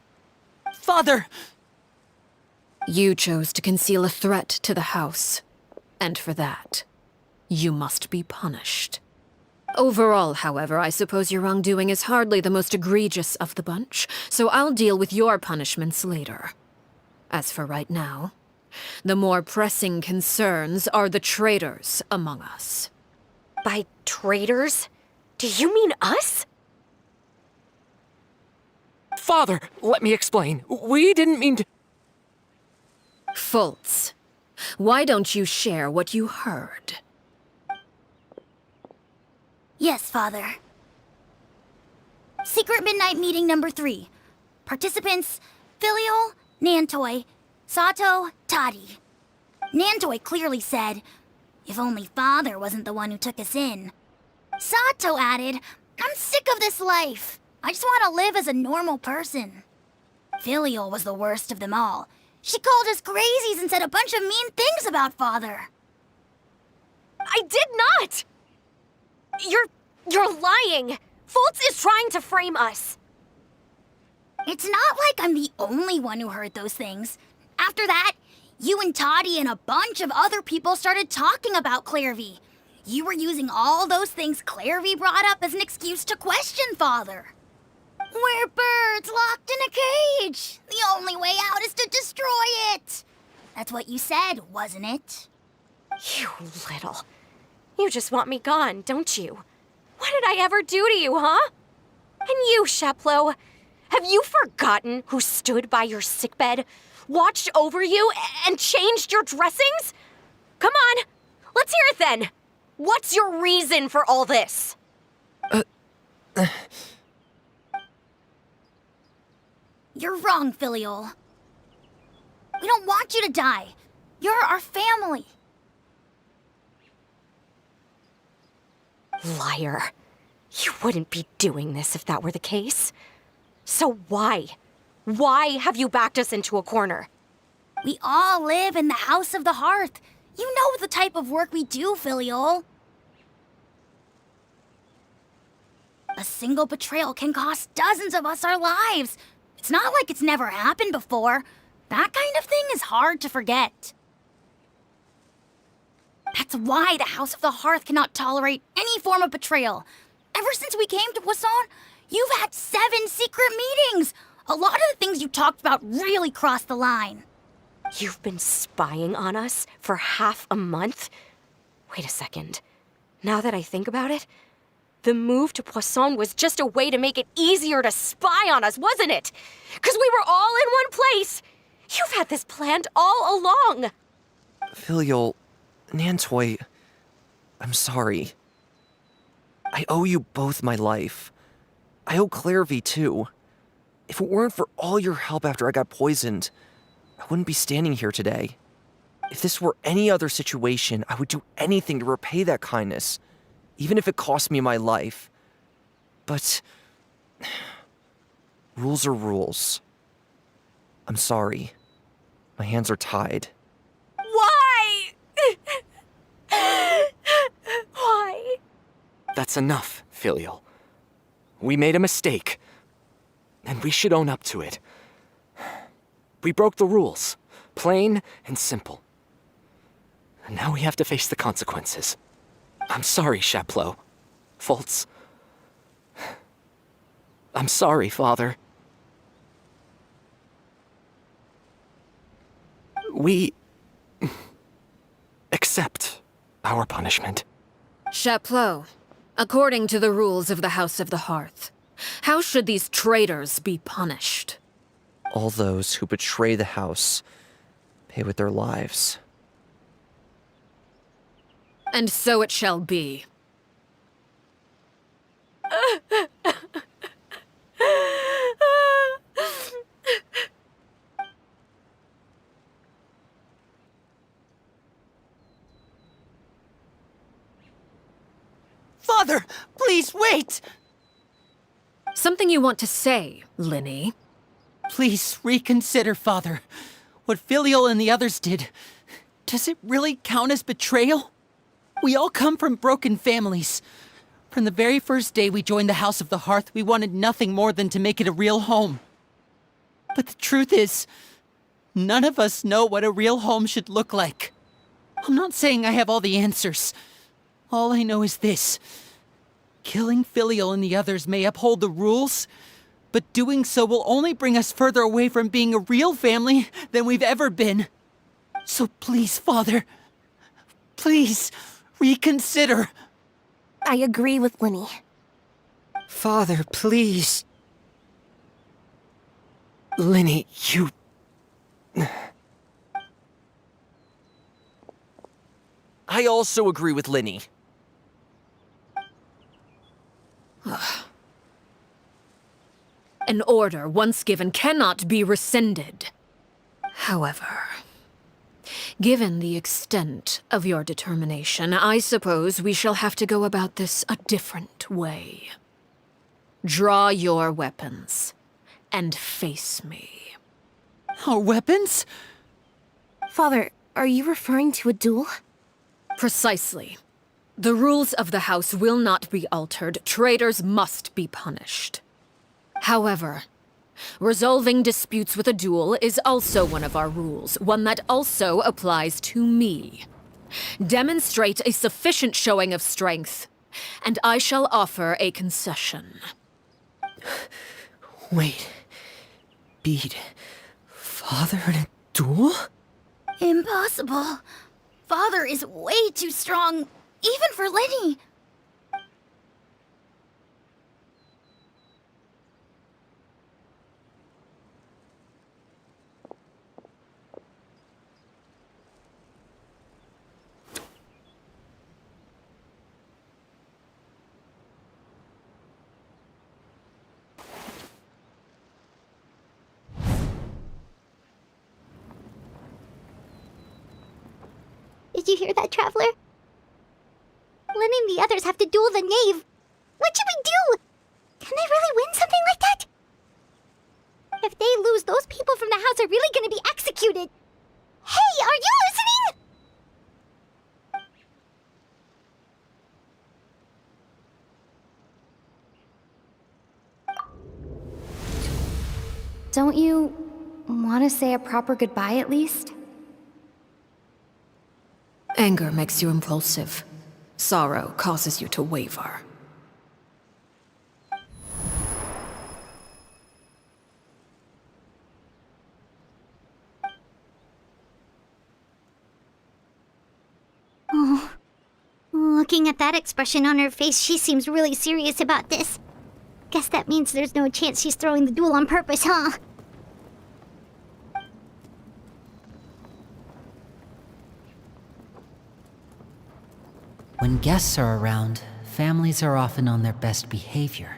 Father! You chose to conceal a threat to the house, and for that, you must be punished. Overall, however, I suppose your wrongdoing is hardly the most egregious of the bunch, so I'll deal with your punishments later. As for right now, the more pressing concerns are the traitors among us. By traitors? Do you mean us? Father, let me explain. We didn't mean to... Fultz, why don't you share what you heard? Yes, Father. Secret Midnight Meeting number 3. Participants: Filial, Nantoy, Sato, Toddy. Nantoy clearly said, "If only Father wasn't the one who took us in." Sato added, "I'm sick of this life. I just want to live as a normal person." Filial was the worst of them all. She called us crazies and said a bunch of mean things about Father. I did not! You're lying! Fultz is trying to frame us! It's not like I'm the only one who heard those things. After that, you and Toddy and a bunch of other people started talking about Clairvy. You were using all those things Clairvy brought up as an excuse to question Father. We're birds locked in a cage. The only way out is to destroy it. That's what you said, wasn't it? You little. You just want me gone, don't you? What did I ever do to you, huh? And you, Sheplo, have you forgotten who stood by your sickbed, watched over you, and changed your dressings? Come on, let's hear it then. What's your reason for all this? You're wrong, Filial. We don't want you to die. You're our family. Liar. You wouldn't be doing this if that were the case. So why? Why have you backed us into a corner? We all live in the House of the Hearth. You know the type of work we do, Filial. A single betrayal can cost dozens of us our lives. It's not like it's never happened before. That kind of thing is hard to forget. That's why the House of the Hearth cannot tolerate any form of betrayal. Ever since we came to Poisson, you've had 7 secret meetings. A lot of the things you talked about really crossed the line. You've been spying on us for half a month? Wait a second. Now that I think about it, the move to Poisson was just a way to make it easier to spy on us, wasn't it? Because we were all in one place. You've had this planned all along. Filial, Nantoy, I'm sorry. I owe you both my life. I owe Clairvy too. If it weren't for all your help after I got poisoned, I wouldn't be standing here today. If this were any other situation, I would do anything to repay that kindness, even if it cost me my life. But rules are rules. I'm sorry. My hands are tied. Why? Why? That's enough, Filial. We made a mistake, and we should own up to it. We broke the rules, plain and simple. And now we have to face the consequences. I'm sorry, Chapleau. Fultz. I'm sorry, Father. We accept our punishment. Chapleau, according to the rules of the House of the Hearth, how should these traitors be punished? All those who betray the house pay with their lives. And so it shall be. Father, please wait! Something you want to say, Linny? Please reconsider, Father. What Filial and the others did, does it really count as betrayal? We all come from broken families. From the very first day we joined the House of the Hearth, we wanted nothing more than to make it a real home. But the truth is, none of us know what a real home should look like. I'm not saying I have all the answers. All I know is this. Killing Filial and the others may uphold the rules, but doing so will only bring us further away from being a real family than we've ever been. So please, Father, please reconsider. I agree with Linny. Father, please. Linny, you... I also agree with Linny. An order once given cannot be rescinded. However, given the extent of your determination, I suppose we shall have to go about this a different way. Draw your weapons and face me. Our weapons? Father, are you referring to a duel? Precisely. The rules of the house will not be altered. Traitors must be punished. However, resolving disputes with a duel is also one of our rules, one that also applies to me. Demonstrate a sufficient showing of strength, and I shall offer a concession. Wait. Beat Father in a duel? Impossible. Father is way too strong, even for Lenny. Did you hear that, Traveler? Lenny and the others have to duel the knave. What should we do? Can they really win something like that? If they lose, those people from the house are really gonna be executed. Hey, are you listening? Don't you want to say a proper goodbye at least? Anger makes you impulsive. Sorrow causes you to waver. Oh. Looking at that expression on her face, she seems really serious about this. Guess that means there's no chance she's throwing the duel on purpose, huh? When guests are around, families are often on their best behavior.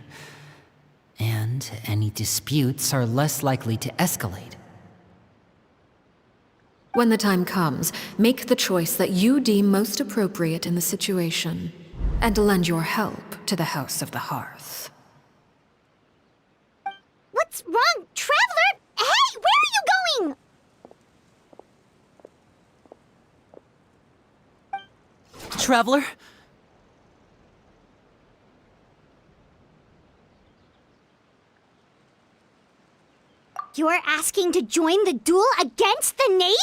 And any disputes are less likely to escalate. When the time comes, make the choice that you deem most appropriate in the situation, and lend your help to the House of the Hearth. What's wrong, Traveler? Hey, where are you going? Traveler? You're asking to join the duel against the knave?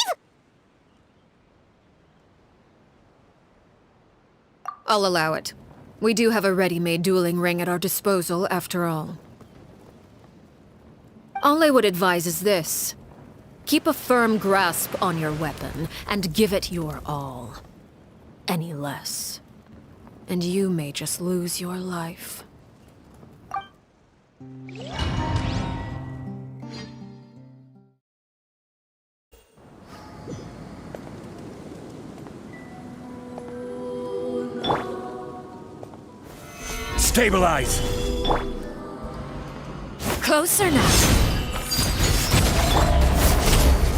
I'll allow it. We do have a ready-made dueling ring at our disposal, after all. All I would advise is this. Keep a firm grasp on your weapon, and give it your all. Any less, and you may just lose your life. Stabilize! Closer now.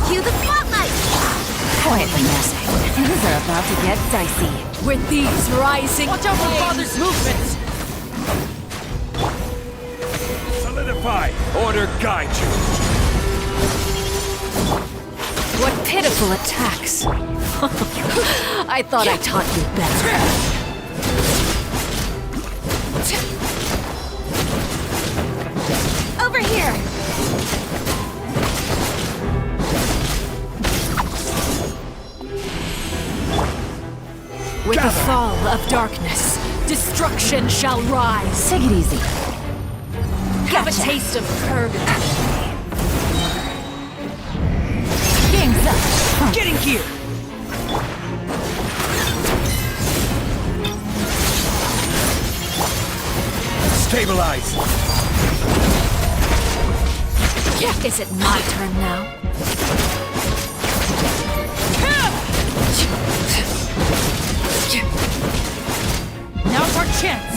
Cue the spotlight! Quietly, Nessa. Things are about to get dicey. With these rising Watch out for flames. Father's movements! Solidify! Order guide you! What pitiful attacks. I thought I taught you better. Over here! With the fall of darkness, destruction shall rise. Take it easy. Have a taste of purgatory. Game's up. Getting here! Stabilize! Is it my turn now? Now's our chance!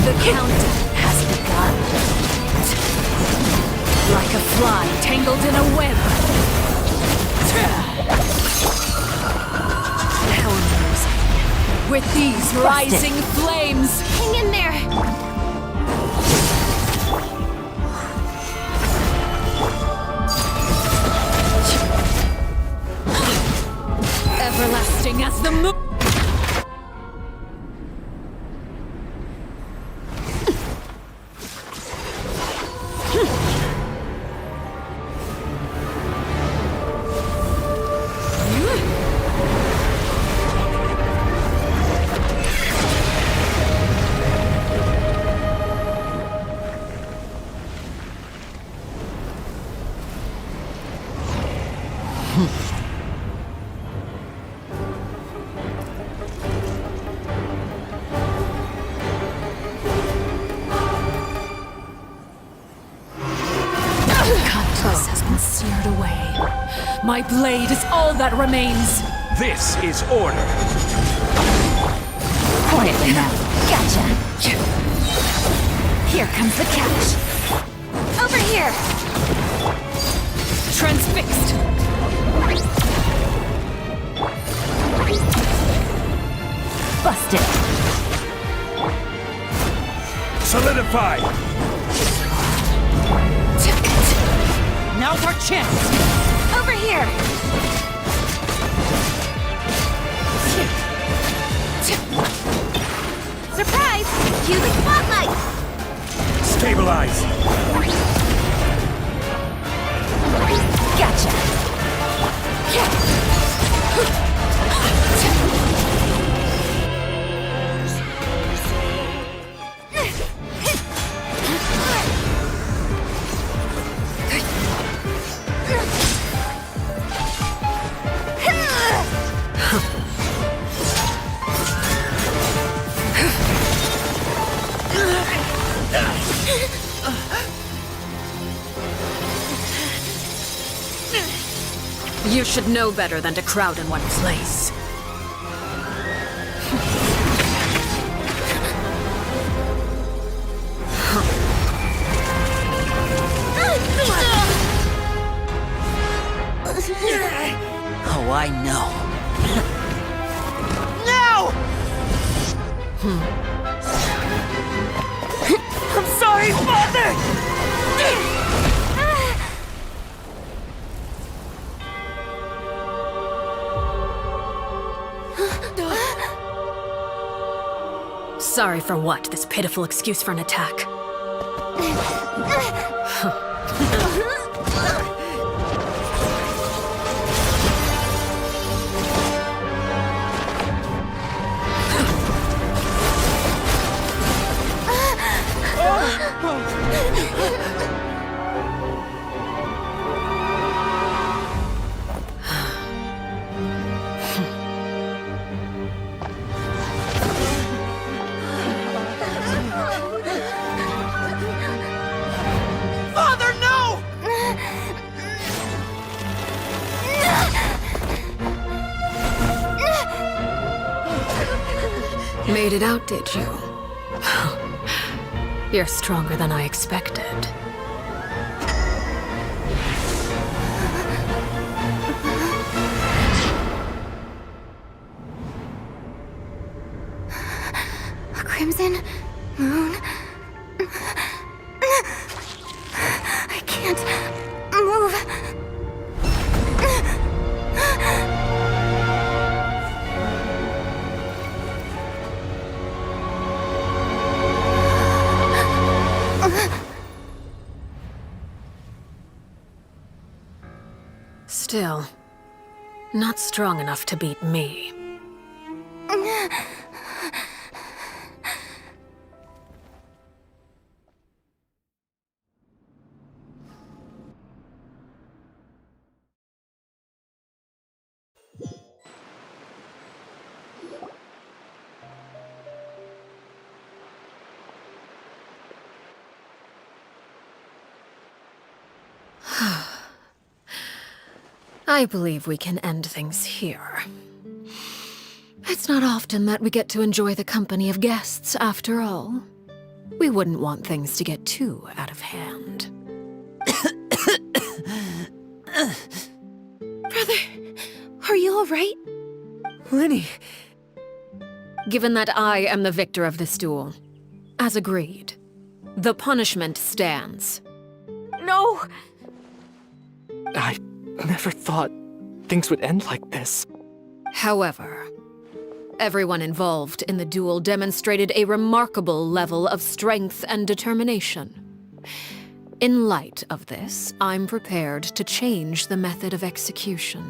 The countdown has begun. Like a fly tangled in a web. How amusing. With these rising flames. Hang in there! Kindness has been seared away. My blade is all that remains. This is order. Quietly now. Gotcha. Here comes the catch. Over here. Transfixed. Busted. Solidify. Now's our chance! Over here. Surprise! Cue the spotlight! Stabilize. Gotcha. You should know better than to crowd in one place. Oh, I know. I'm sorry, Father! Sorry for what? This pitiful excuse for an attack. Made it out, did you? You're stronger than I expected. A crimson moon. I can't move. Still, not strong enough to beat me. I believe we can end things here. It's not often that we get to enjoy the company of guests, after all. We wouldn't want things to get too out of hand. Brother, are you all right? Lenny! Given that I am the victor of this duel, as agreed, the punishment stands. No! I never thought things would end like this. However, everyone involved in the duel demonstrated a remarkable level of strength and determination. In light of this, I'm prepared to change the method of execution.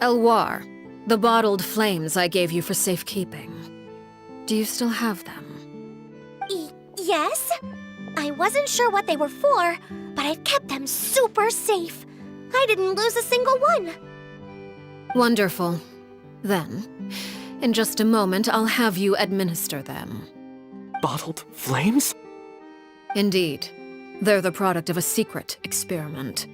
Elwar, the bottled flames I gave you for safekeeping. Do you still have them? Yes? I wasn't sure what they were for, but I've kept them super safe. I didn't lose a single one. Wonderful. Then, in just a moment, I'll have you administer them. Bottled flames? Indeed. They're the product of a secret experiment.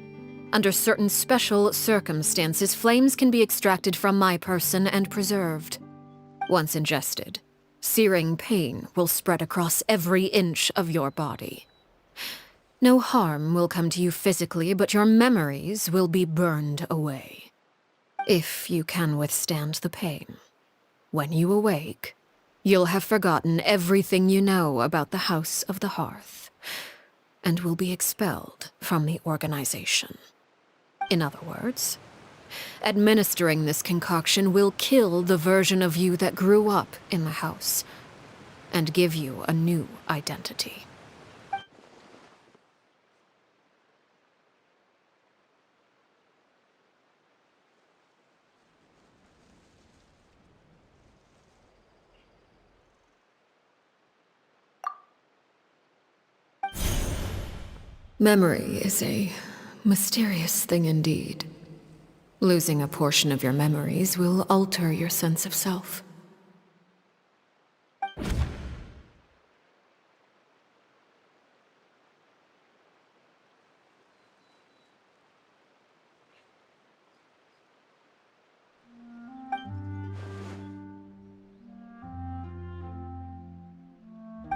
Under certain special circumstances, flames can be extracted from my person and preserved. Once ingested, searing pain will spread across every inch of your body. No harm will come to you physically, but your memories will be burned away. If you can withstand the pain. When you awake, you'll have forgotten everything you know about the House of the Hearth, and will be expelled from the organization. In other words, administering this concoction will kill the version of you that grew up in the house, and give you a new identity. Memory is a mysterious thing indeed. Losing a portion of your memories will alter your sense of self.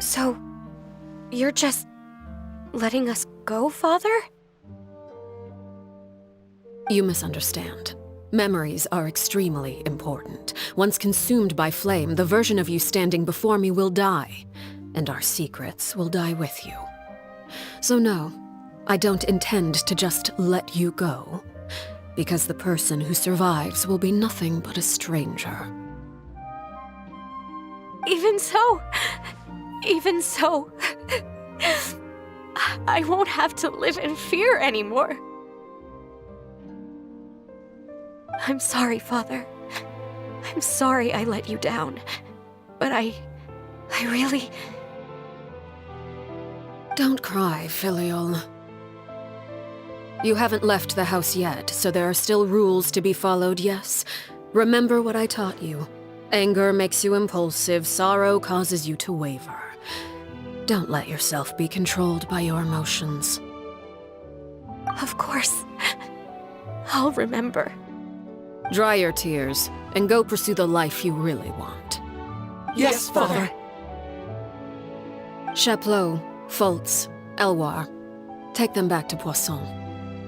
So, you're just letting us go, Father? You misunderstand. Memories are extremely important. Once consumed by flame, the version of you standing before me will die, and our secrets will die with you. So no, I don't intend to just let you go, because the person who survives will be nothing but a stranger. Even so, I won't have to live in fear anymore. I'm sorry, Father. I'm sorry I let you down. But I really... Don't cry, Filial. You haven't left the house yet, so there are still rules to be followed, yes? Remember what I taught you. Anger makes you impulsive, sorrow causes you to waver. Don't let yourself be controlled by your emotions. Of course. I'll remember. Dry your tears, and go pursue the life you really want. Yes, Father. Chaplot, Fultz, Elwar, take them back to Poisson.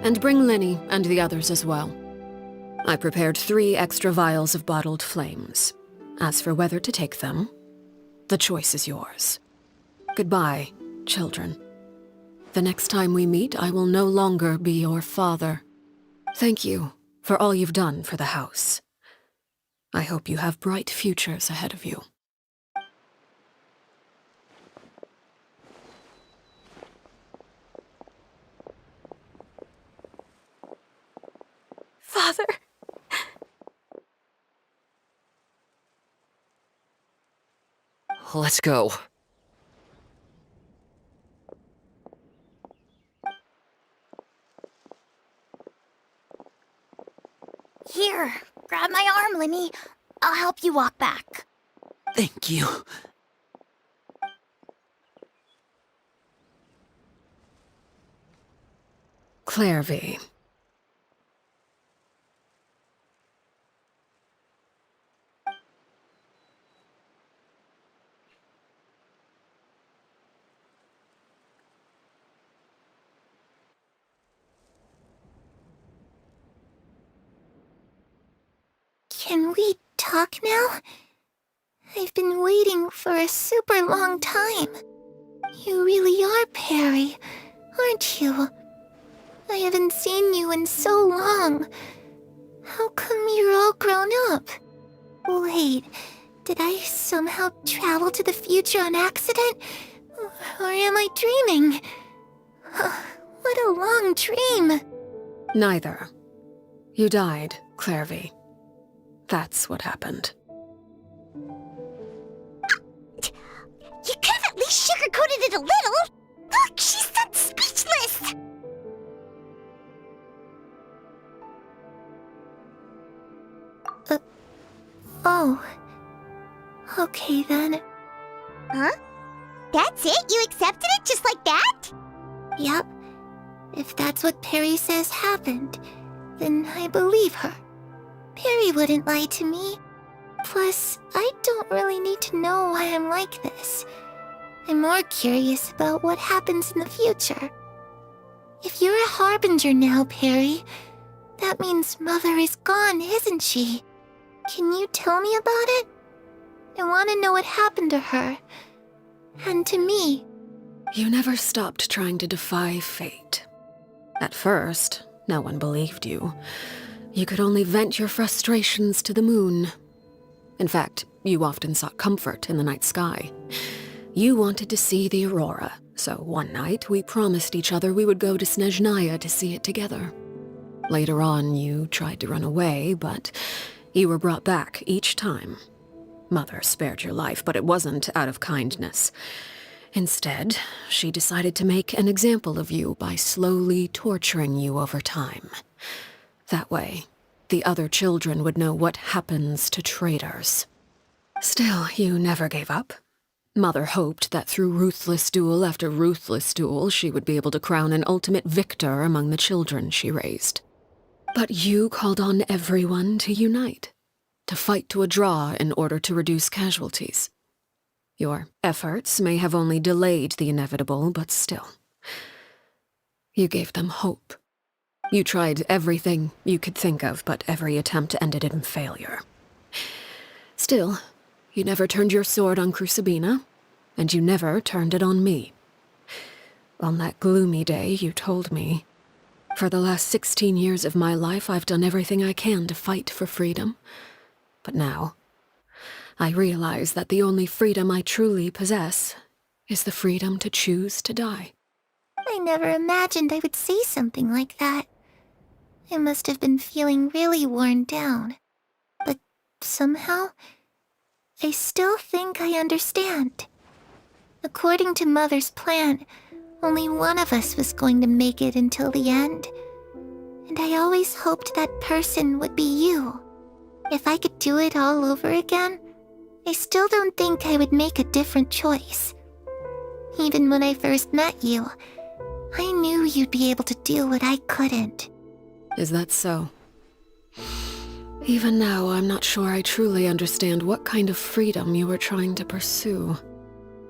And bring Linny and the others as well. I prepared 3 extra vials of bottled flames. As for whether to take them, the choice is yours. Goodbye, children. The next time we meet, I will no longer be your father. Thank you for all you've done for the house. I hope you have bright futures ahead of you. Father! Let's go. Here, grab my arm, Linny. I'll help you walk back. Thank you. Clairvy. Can we talk now? I've been waiting for a super long time. You really are Perry, aren't you? I haven't seen you in so long. How come you're all grown up? Wait, did I somehow travel to the future on accident? Or am I dreaming? What a long dream. Neither. You died, Clairvy. That's what happened. You could have at least sugarcoated it a little. Look, she's done speechless. Oh. Okay then. Huh? That's it? You accepted it just like that? Yep. If that's what Perry says happened, then I believe her. Perry wouldn't lie to me. Plus, I don't really need to know why I'm like this. I'm more curious about what happens in the future. If you're a harbinger now, Perry, that means Mother is gone, isn't she? Can you tell me about it? I want to know what happened to her. And to me. You never stopped trying to defy fate. At first, no one believed you. You could only vent your frustrations to the moon. In fact, you often sought comfort in the night sky. You wanted to see the aurora, so one night we promised each other we would go to Snezhnaya to see it together. Later on, you tried to run away, but you were brought back each time. Mother spared your life, but it wasn't out of kindness. Instead, she decided to make an example of you by slowly torturing you over time. That way, the other children would know what happens to traitors. Still, you never gave up. Mother hoped that through ruthless duel after ruthless duel, she would be able to crown an ultimate victor among the children she raised. But you called on everyone to unite, to fight to a draw in order to reduce casualties. Your efforts may have only delayed the inevitable, but still. You gave them hope. You tried everything you could think of, but every attempt ended in failure. Still, you never turned your sword on Crucibina, and you never turned it on me. On that gloomy day, you told me, "For the last 16 years of my life, I've done everything I can to fight for freedom. But now, I realize that the only freedom I truly possess is the freedom to choose to die." I never imagined I would say something like that. I must have been feeling really worn down. But somehow, I still think I understand. According to Mother's plan, only one of us was going to make it until the end. And I always hoped that person would be you. If I could do it all over again, I still don't think I would make a different choice. Even when I first met you, I knew you'd be able to do what I couldn't. Is that so? Even now, I'm not sure I truly understand what kind of freedom you were trying to pursue.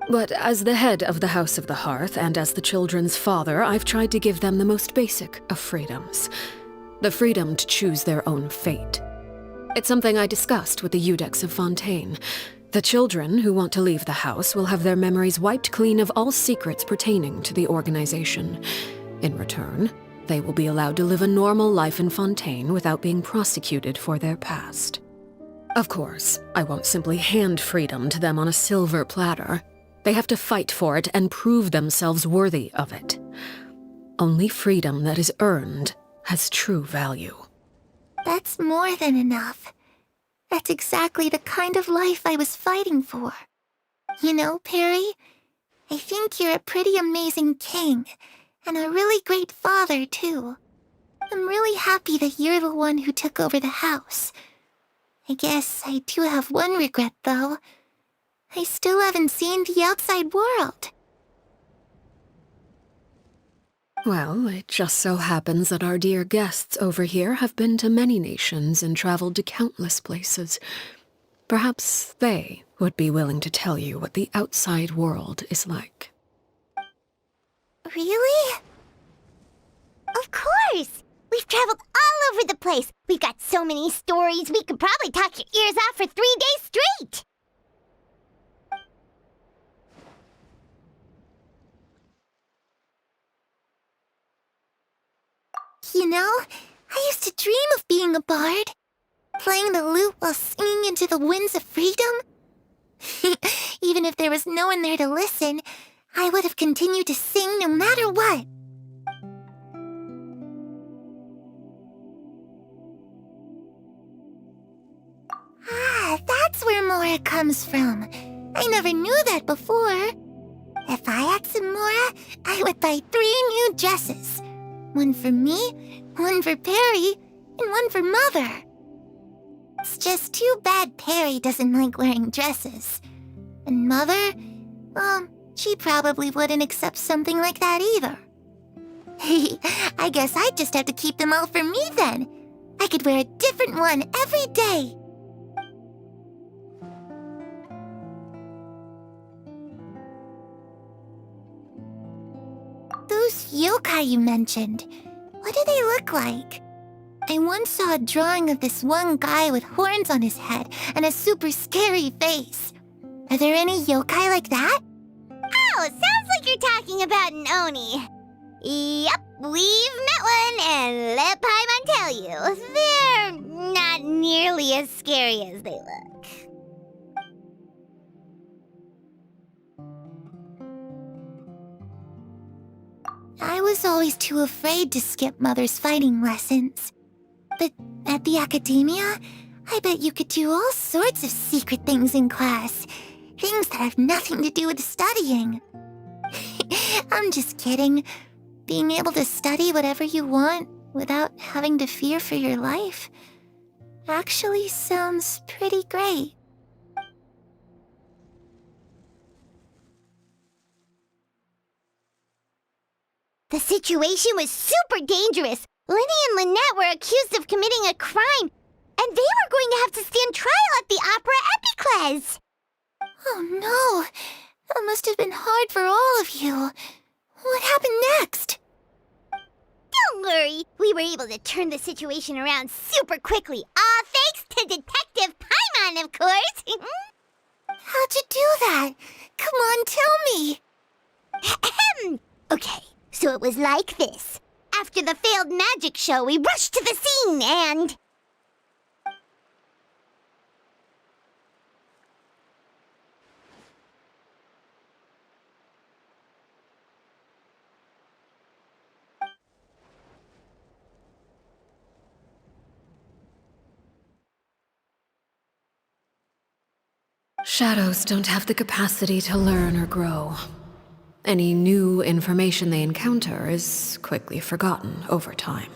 But as the head of the House of the Hearth and as the children's father, I've tried to give them the most basic of freedoms. The freedom to choose their own fate. It's something I discussed with the Eudex of Fontaine. The children who want to leave the house will have their memories wiped clean of all secrets pertaining to the organization. In return, they will be allowed to live a normal life in Fontaine without being prosecuted for their past. Of course, I won't simply hand freedom to them on a silver platter. They have to fight for it and prove themselves worthy of it. Only freedom that is earned has true value. That's more than enough. That's exactly the kind of life I was fighting for. You know, Perry, I think you're a pretty amazing king, and a really great father, too. I'm really happy that you're the one who took over the house. I guess I do have one regret, though. I still haven't seen the outside world. Well, it just so happens that our dear guests over here have been to many nations and traveled to countless places. Perhaps they would be willing to tell you what the outside world is like. Really? Of course! We've traveled all over the place. We've got so many stories, we could probably talk your ears out for 3 days straight! You know, I used to dream of being a bard. Playing the lute while singing into the winds of freedom. Even if there was no one there to listen, I would have continued to sing no matter what. Ah, that's where Mora comes from. I never knew that before. If I had some Mora, I would buy 3 new dresses. One for me, one for Perry, and one for Mother. It's just too bad Perry doesn't like wearing dresses. And Mother, well, she probably wouldn't accept something like that either. I guess I'd just have to keep them all for me then. I could wear a different one every day. Those yokai you mentioned, what do they look like? I once saw a drawing of this one guy with horns on his head and a super scary face. Are there any yokai like that? Oh, sounds like you're talking about an Oni. Yep, we've met one, and let Paimon tell you, they're not nearly as scary as they look. I was always too afraid to skip Mother's fighting lessons. But at the academia, I bet you could do all sorts of secret things in class. Things that have nothing to do with studying. I'm just kidding. Being able to study whatever you want without having to fear for your life actually sounds pretty great. The situation was super dangerous. Lenny and Lynette were accused of committing a crime, and they were going to have to stand trial at the Opera Epicles. Oh no, that must have been hard for all of you. What happened next? Don't worry, we were able to turn the situation around super quickly, all thanks to Detective Paimon, of course. How'd you do that? Come on, tell me. Okay, so it was like this. After the failed magic show, we rushed to the scene and... Shadows don't have the capacity to learn or grow. Any new information they encounter is quickly forgotten over time.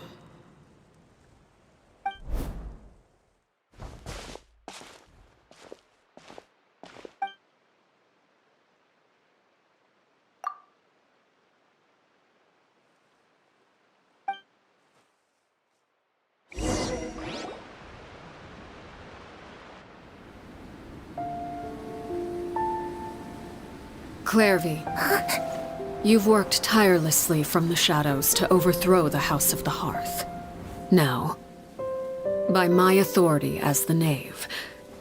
Clairvy, you've worked tirelessly from the shadows to overthrow the House of the Hearth. Now, by my authority as the Knave,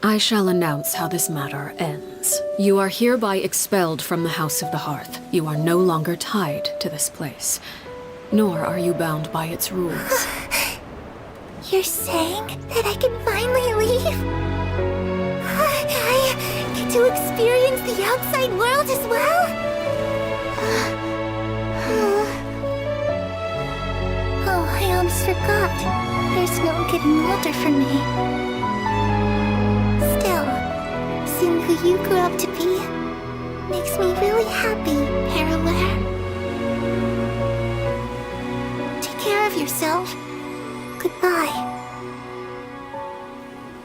I shall announce how this matter ends. You are hereby expelled from the House of the Hearth. You are no longer tied to this place, nor are you bound by its rules. You're saying that I can finally leave? I get to experience the outside world as well? Oh, I almost forgot. There's no getting older for me. Still, seeing who you grew up to be makes me really happy, Parallare. Take care of yourself. Goodbye.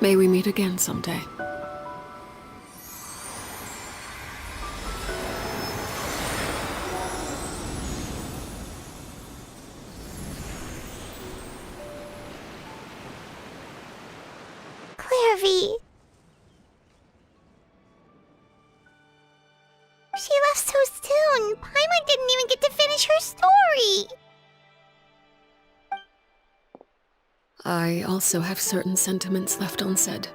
May we meet again someday. Clairvy. She left so soon. Paimon didn't even get to finish her story. I also have certain sentiments left unsaid.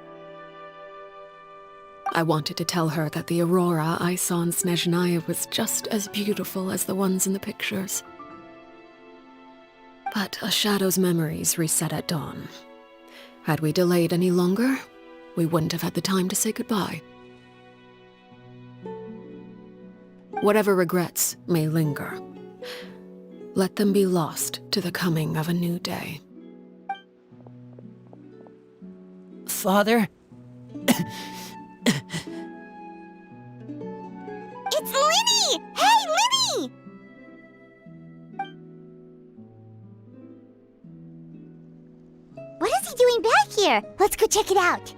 I wanted to tell her that the aurora I saw in Snezhnaya was just as beautiful as the ones in the pictures. But a shadow's memories reset at dawn. Had we delayed any longer, we wouldn't have had the time to say goodbye. Whatever regrets may linger, let them be lost to the coming of a new day. Father? It's Linny! Hey, Linny! What is he doing back here? Let's go check it out.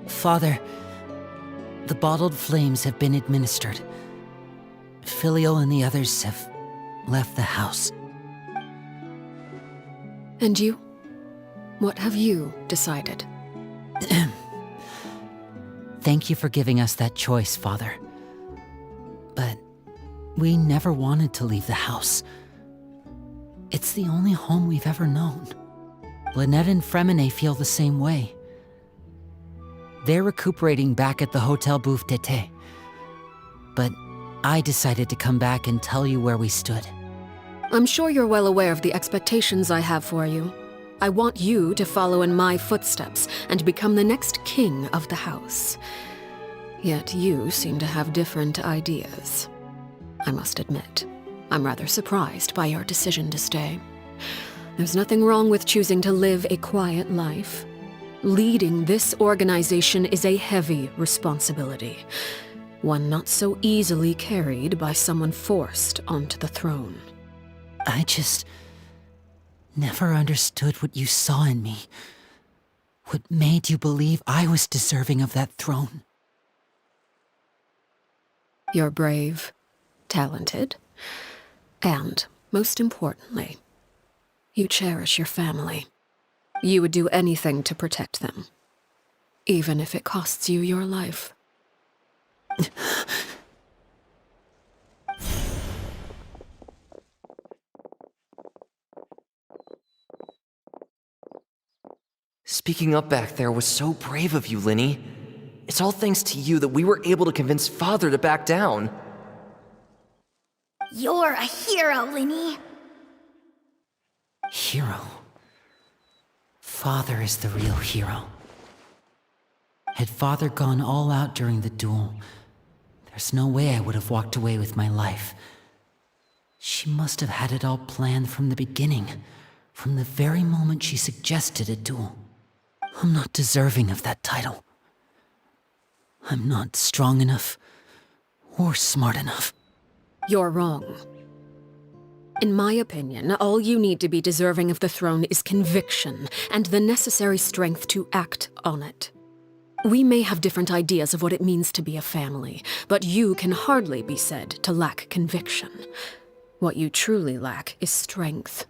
Father, the bottled flames have been administered. Filio and the others have left the house. And you? What have you decided? Thank you for giving us that choice, Father. But we never wanted to leave the house. It's the only home we've ever known. Lynette and Fremine feel the same way. They're recuperating back at the Hotel Bouffe d'été. But I decided to come back and tell you where we stood. I'm sure you're well aware of the expectations I have for you. I want you to follow in my footsteps and become the next king of the house. Yet you seem to have different ideas. I must admit, I'm rather surprised by your decision to stay. There's nothing wrong with choosing to live a quiet life. Leading this organization is a heavy responsibility, one not so easily carried by someone forced onto the throne. I just never understood what you saw in me. What made you believe I was deserving of that throne? You're brave, talented, and, most importantly, you cherish your family. You would do anything to protect them, even if it costs you your life. Speaking up back there was so brave of you, Linny. It's all thanks to you that we were able to convince Father to back down. You're a hero, Linny. Hero? Father is the real hero. Had Father gone all out during the duel, there's no way I would have walked away with my life. She must have had it all planned from the beginning, from the very moment she suggested a duel. I'm not deserving of that title. I'm not strong enough or smart enough. You're wrong. In my opinion, all you need to be deserving of the throne is conviction and the necessary strength to act on it. We may have different ideas of what it means to be a family, but you can hardly be said to lack conviction. What you truly lack is strength.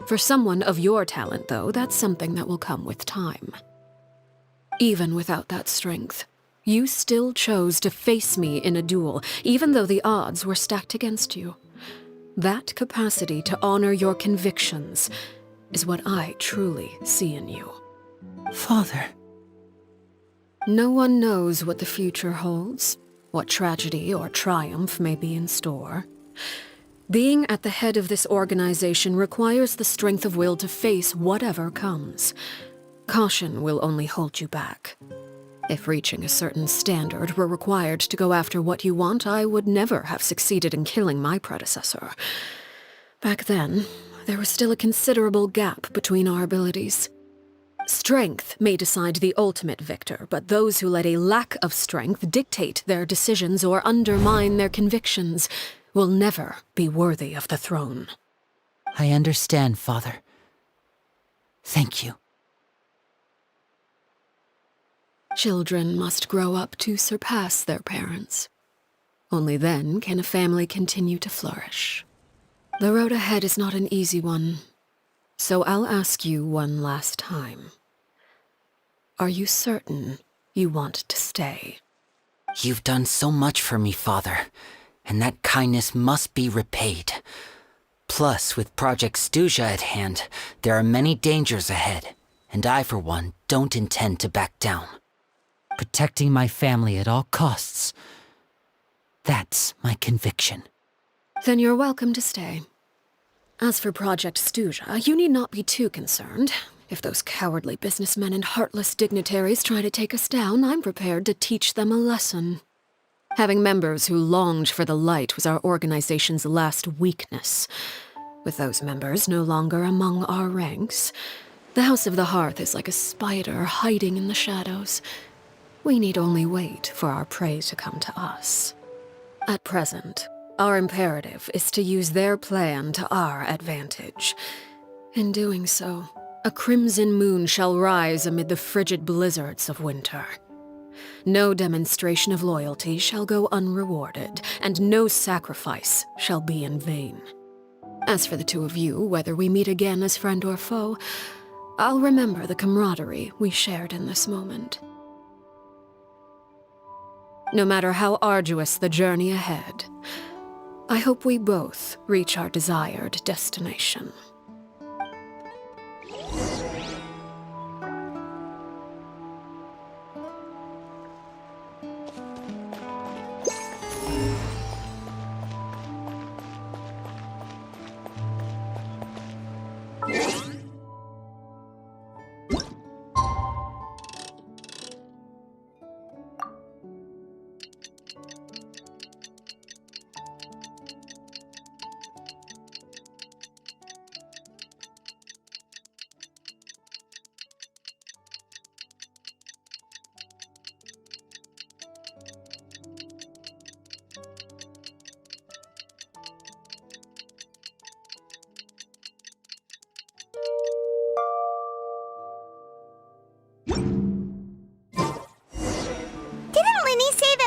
For someone of your talent, though, that's something that will come with time. Even without that strength, you still chose to face me in a duel, even though the odds were stacked against you. That capacity to honor your convictions is what I truly see in you. Father. No one knows what the future holds, what tragedy or triumph may be in store. Being at the head of this organization requires the strength of will to face whatever comes. Caution will only hold you back. If reaching a certain standard were required to go after what you want, I would never have succeeded in killing my predecessor. Back then, there was still a considerable gap between our abilities. Strength may decide the ultimate victor, but those who let a lack of strength dictate their decisions or undermine their convictions will never be worthy of the throne. I understand, Father. Thank you. Children must grow up to surpass their parents. Only then can a family continue to flourish. The road ahead is not an easy one, so I'll ask you one last time. Are you certain you want to stay? You've done so much for me, Father, and that kindness must be repaid. Plus, with Project Stuja at hand, there are many dangers ahead, and I, for one, don't intend to back down. Protecting my family at all costs. That's my conviction. Then you're welcome to stay. As for Project Stuja, you need not be too concerned. If those cowardly businessmen and heartless dignitaries try to take us down, I'm prepared to teach them a lesson. Having members who longed for the light was our organization's last weakness. With those members no longer among our ranks, The House of the Hearth is like a spider hiding in the shadows. We need only wait for our prey to come to us. At present, our imperative is to use their plan to our advantage. In doing so, a crimson moon shall rise amid the frigid blizzards of winter. No demonstration of loyalty shall go unrewarded, and no sacrifice shall be in vain. As for the two of you, whether we meet again as friend or foe, I'll remember the camaraderie we shared in this moment. No matter how arduous the journey ahead, I hope we both reach our desired destination.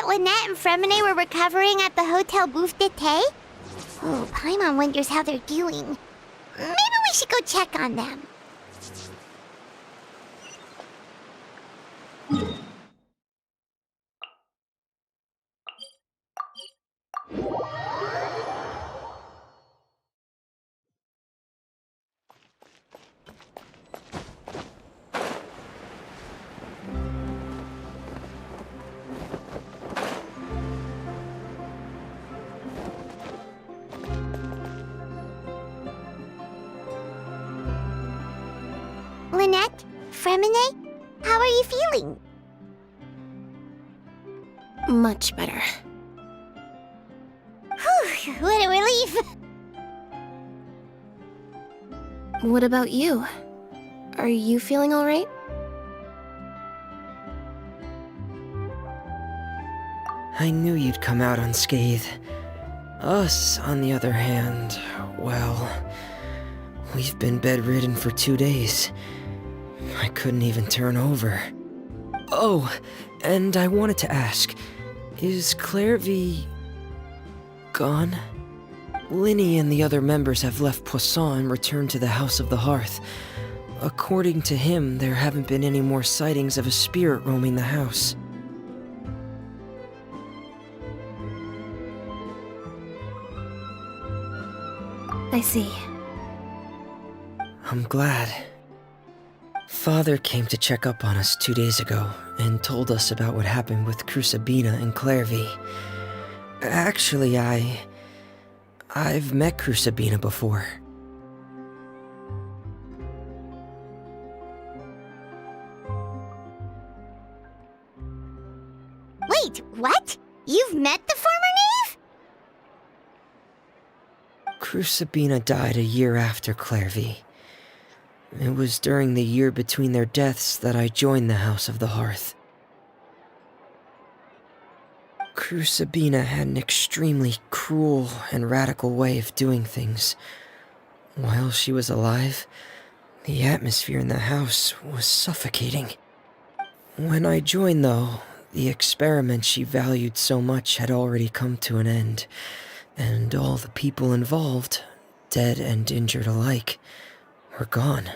Lynette and Fremine were recovering at the Hotel Bouffe d'été? Oh, Paimon wonders how they're doing. Maybe we should go check on them. Lynette? Fremine? How are you feeling? Much better. Whew, what a relief! What about you? Are you feeling all right? I knew you'd come out unscathed. Us, on the other hand, well, we've been bedridden for 2 days. I couldn't even turn over. Oh, and I wanted to ask, is Clairvy gone? Linny and the other members have left Poisson and returned to the House of the Hearth. According to him, there haven't been any more sightings of a spirit roaming the house. I see. I'm glad. Father came to check up on us 2 days ago and told us about what happened with Crucibina and Clairvy. Actually, I've met Crucibina before. Wait, what? You've met the former knave? Crucibina died a year after Clairvy. It was during the year between their deaths that I joined the House of the Hearth. Crucibina had an extremely cruel and radical way of doing things. While she was alive, the atmosphere in the house was suffocating. When I joined, though, the experiment she valued so much had already come to an end, and all the people involved, dead and injured alike, were gone.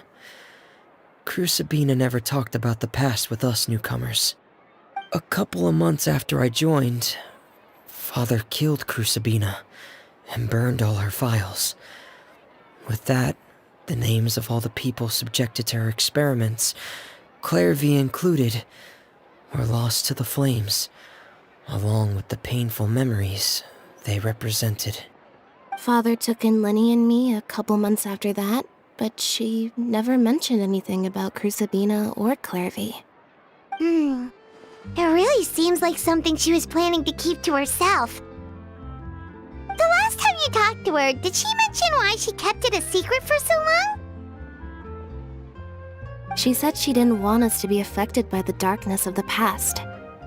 Crucibina never talked about the past with us newcomers. A couple of months after I joined, Father killed Crucibina and burned all her files. With that, the names of all the people subjected to her experiments, Clairvy included, were lost to the flames, along with the painful memories they represented. Father took in Lenny and me a couple months after that, but she never mentioned anything about Crucibina or Clairvy. It really seems like something she was planning to keep to herself. The last time you talked to her, did she mention why she kept it a secret for so long? She said she didn't want us to be affected by the darkness of the past.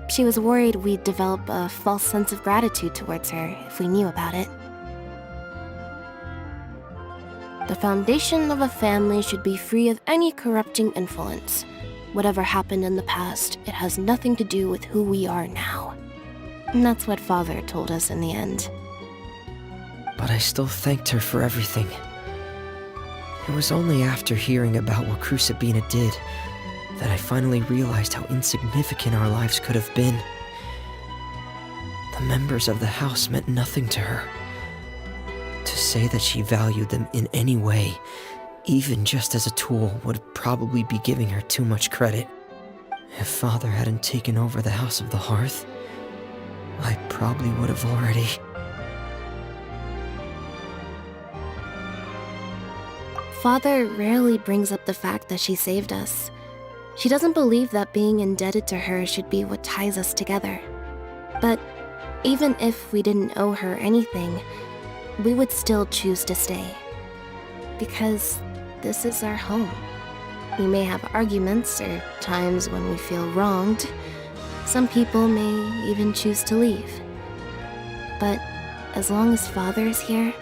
She was worried we'd develop a false sense of gratitude towards her if we knew about it. The foundation of a family should be free of any corrupting influence. Whatever happened in the past, it has nothing to do with who we are now. And that's what Father told us in the end. But I still thanked her for everything. It was only after hearing about what Crucibina did that I finally realized how insignificant our lives could have been. The members of the house meant nothing to her. To say that she valued them in any way, even just as a tool, would probably be giving her too much credit. If Father hadn't taken over the House of the Hearth, I probably would have already... Father rarely brings up the fact that she saved us. She doesn't believe that being indebted to her should be what ties us together. But even if we didn't owe her anything, we would still choose to stay. Because this is our home. We may have arguments or times when we feel wronged. Some people may even choose to leave. But as long as Father is here,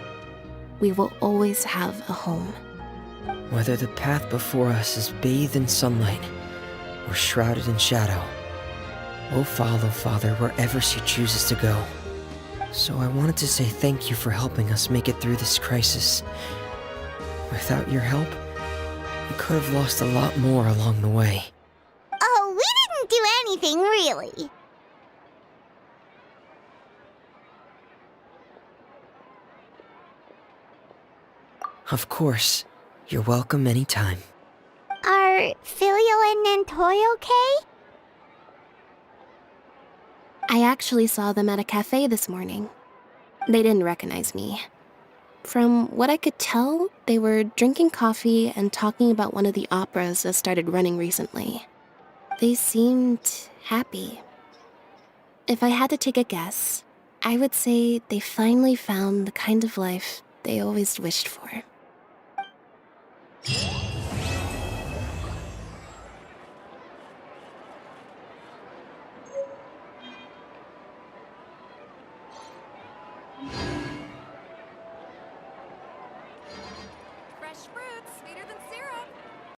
we will always have a home. Whether the path before us is bathed in sunlight or shrouded in shadow, we'll follow Father wherever she chooses to go. So I wanted to say thank you for helping us make it through this crisis. Without your help, we could have lost a lot more along the way. Oh, we didn't do anything, really. Of course. You're welcome anytime. Are Filial and Nantoy okay? I actually saw them at a cafe this morning. They didn't recognize me. From what I could tell, they were drinking coffee and talking about one of the operas that started running recently. They seemed happy. If I had to take a guess, I would say they finally found the kind of life they always wished for.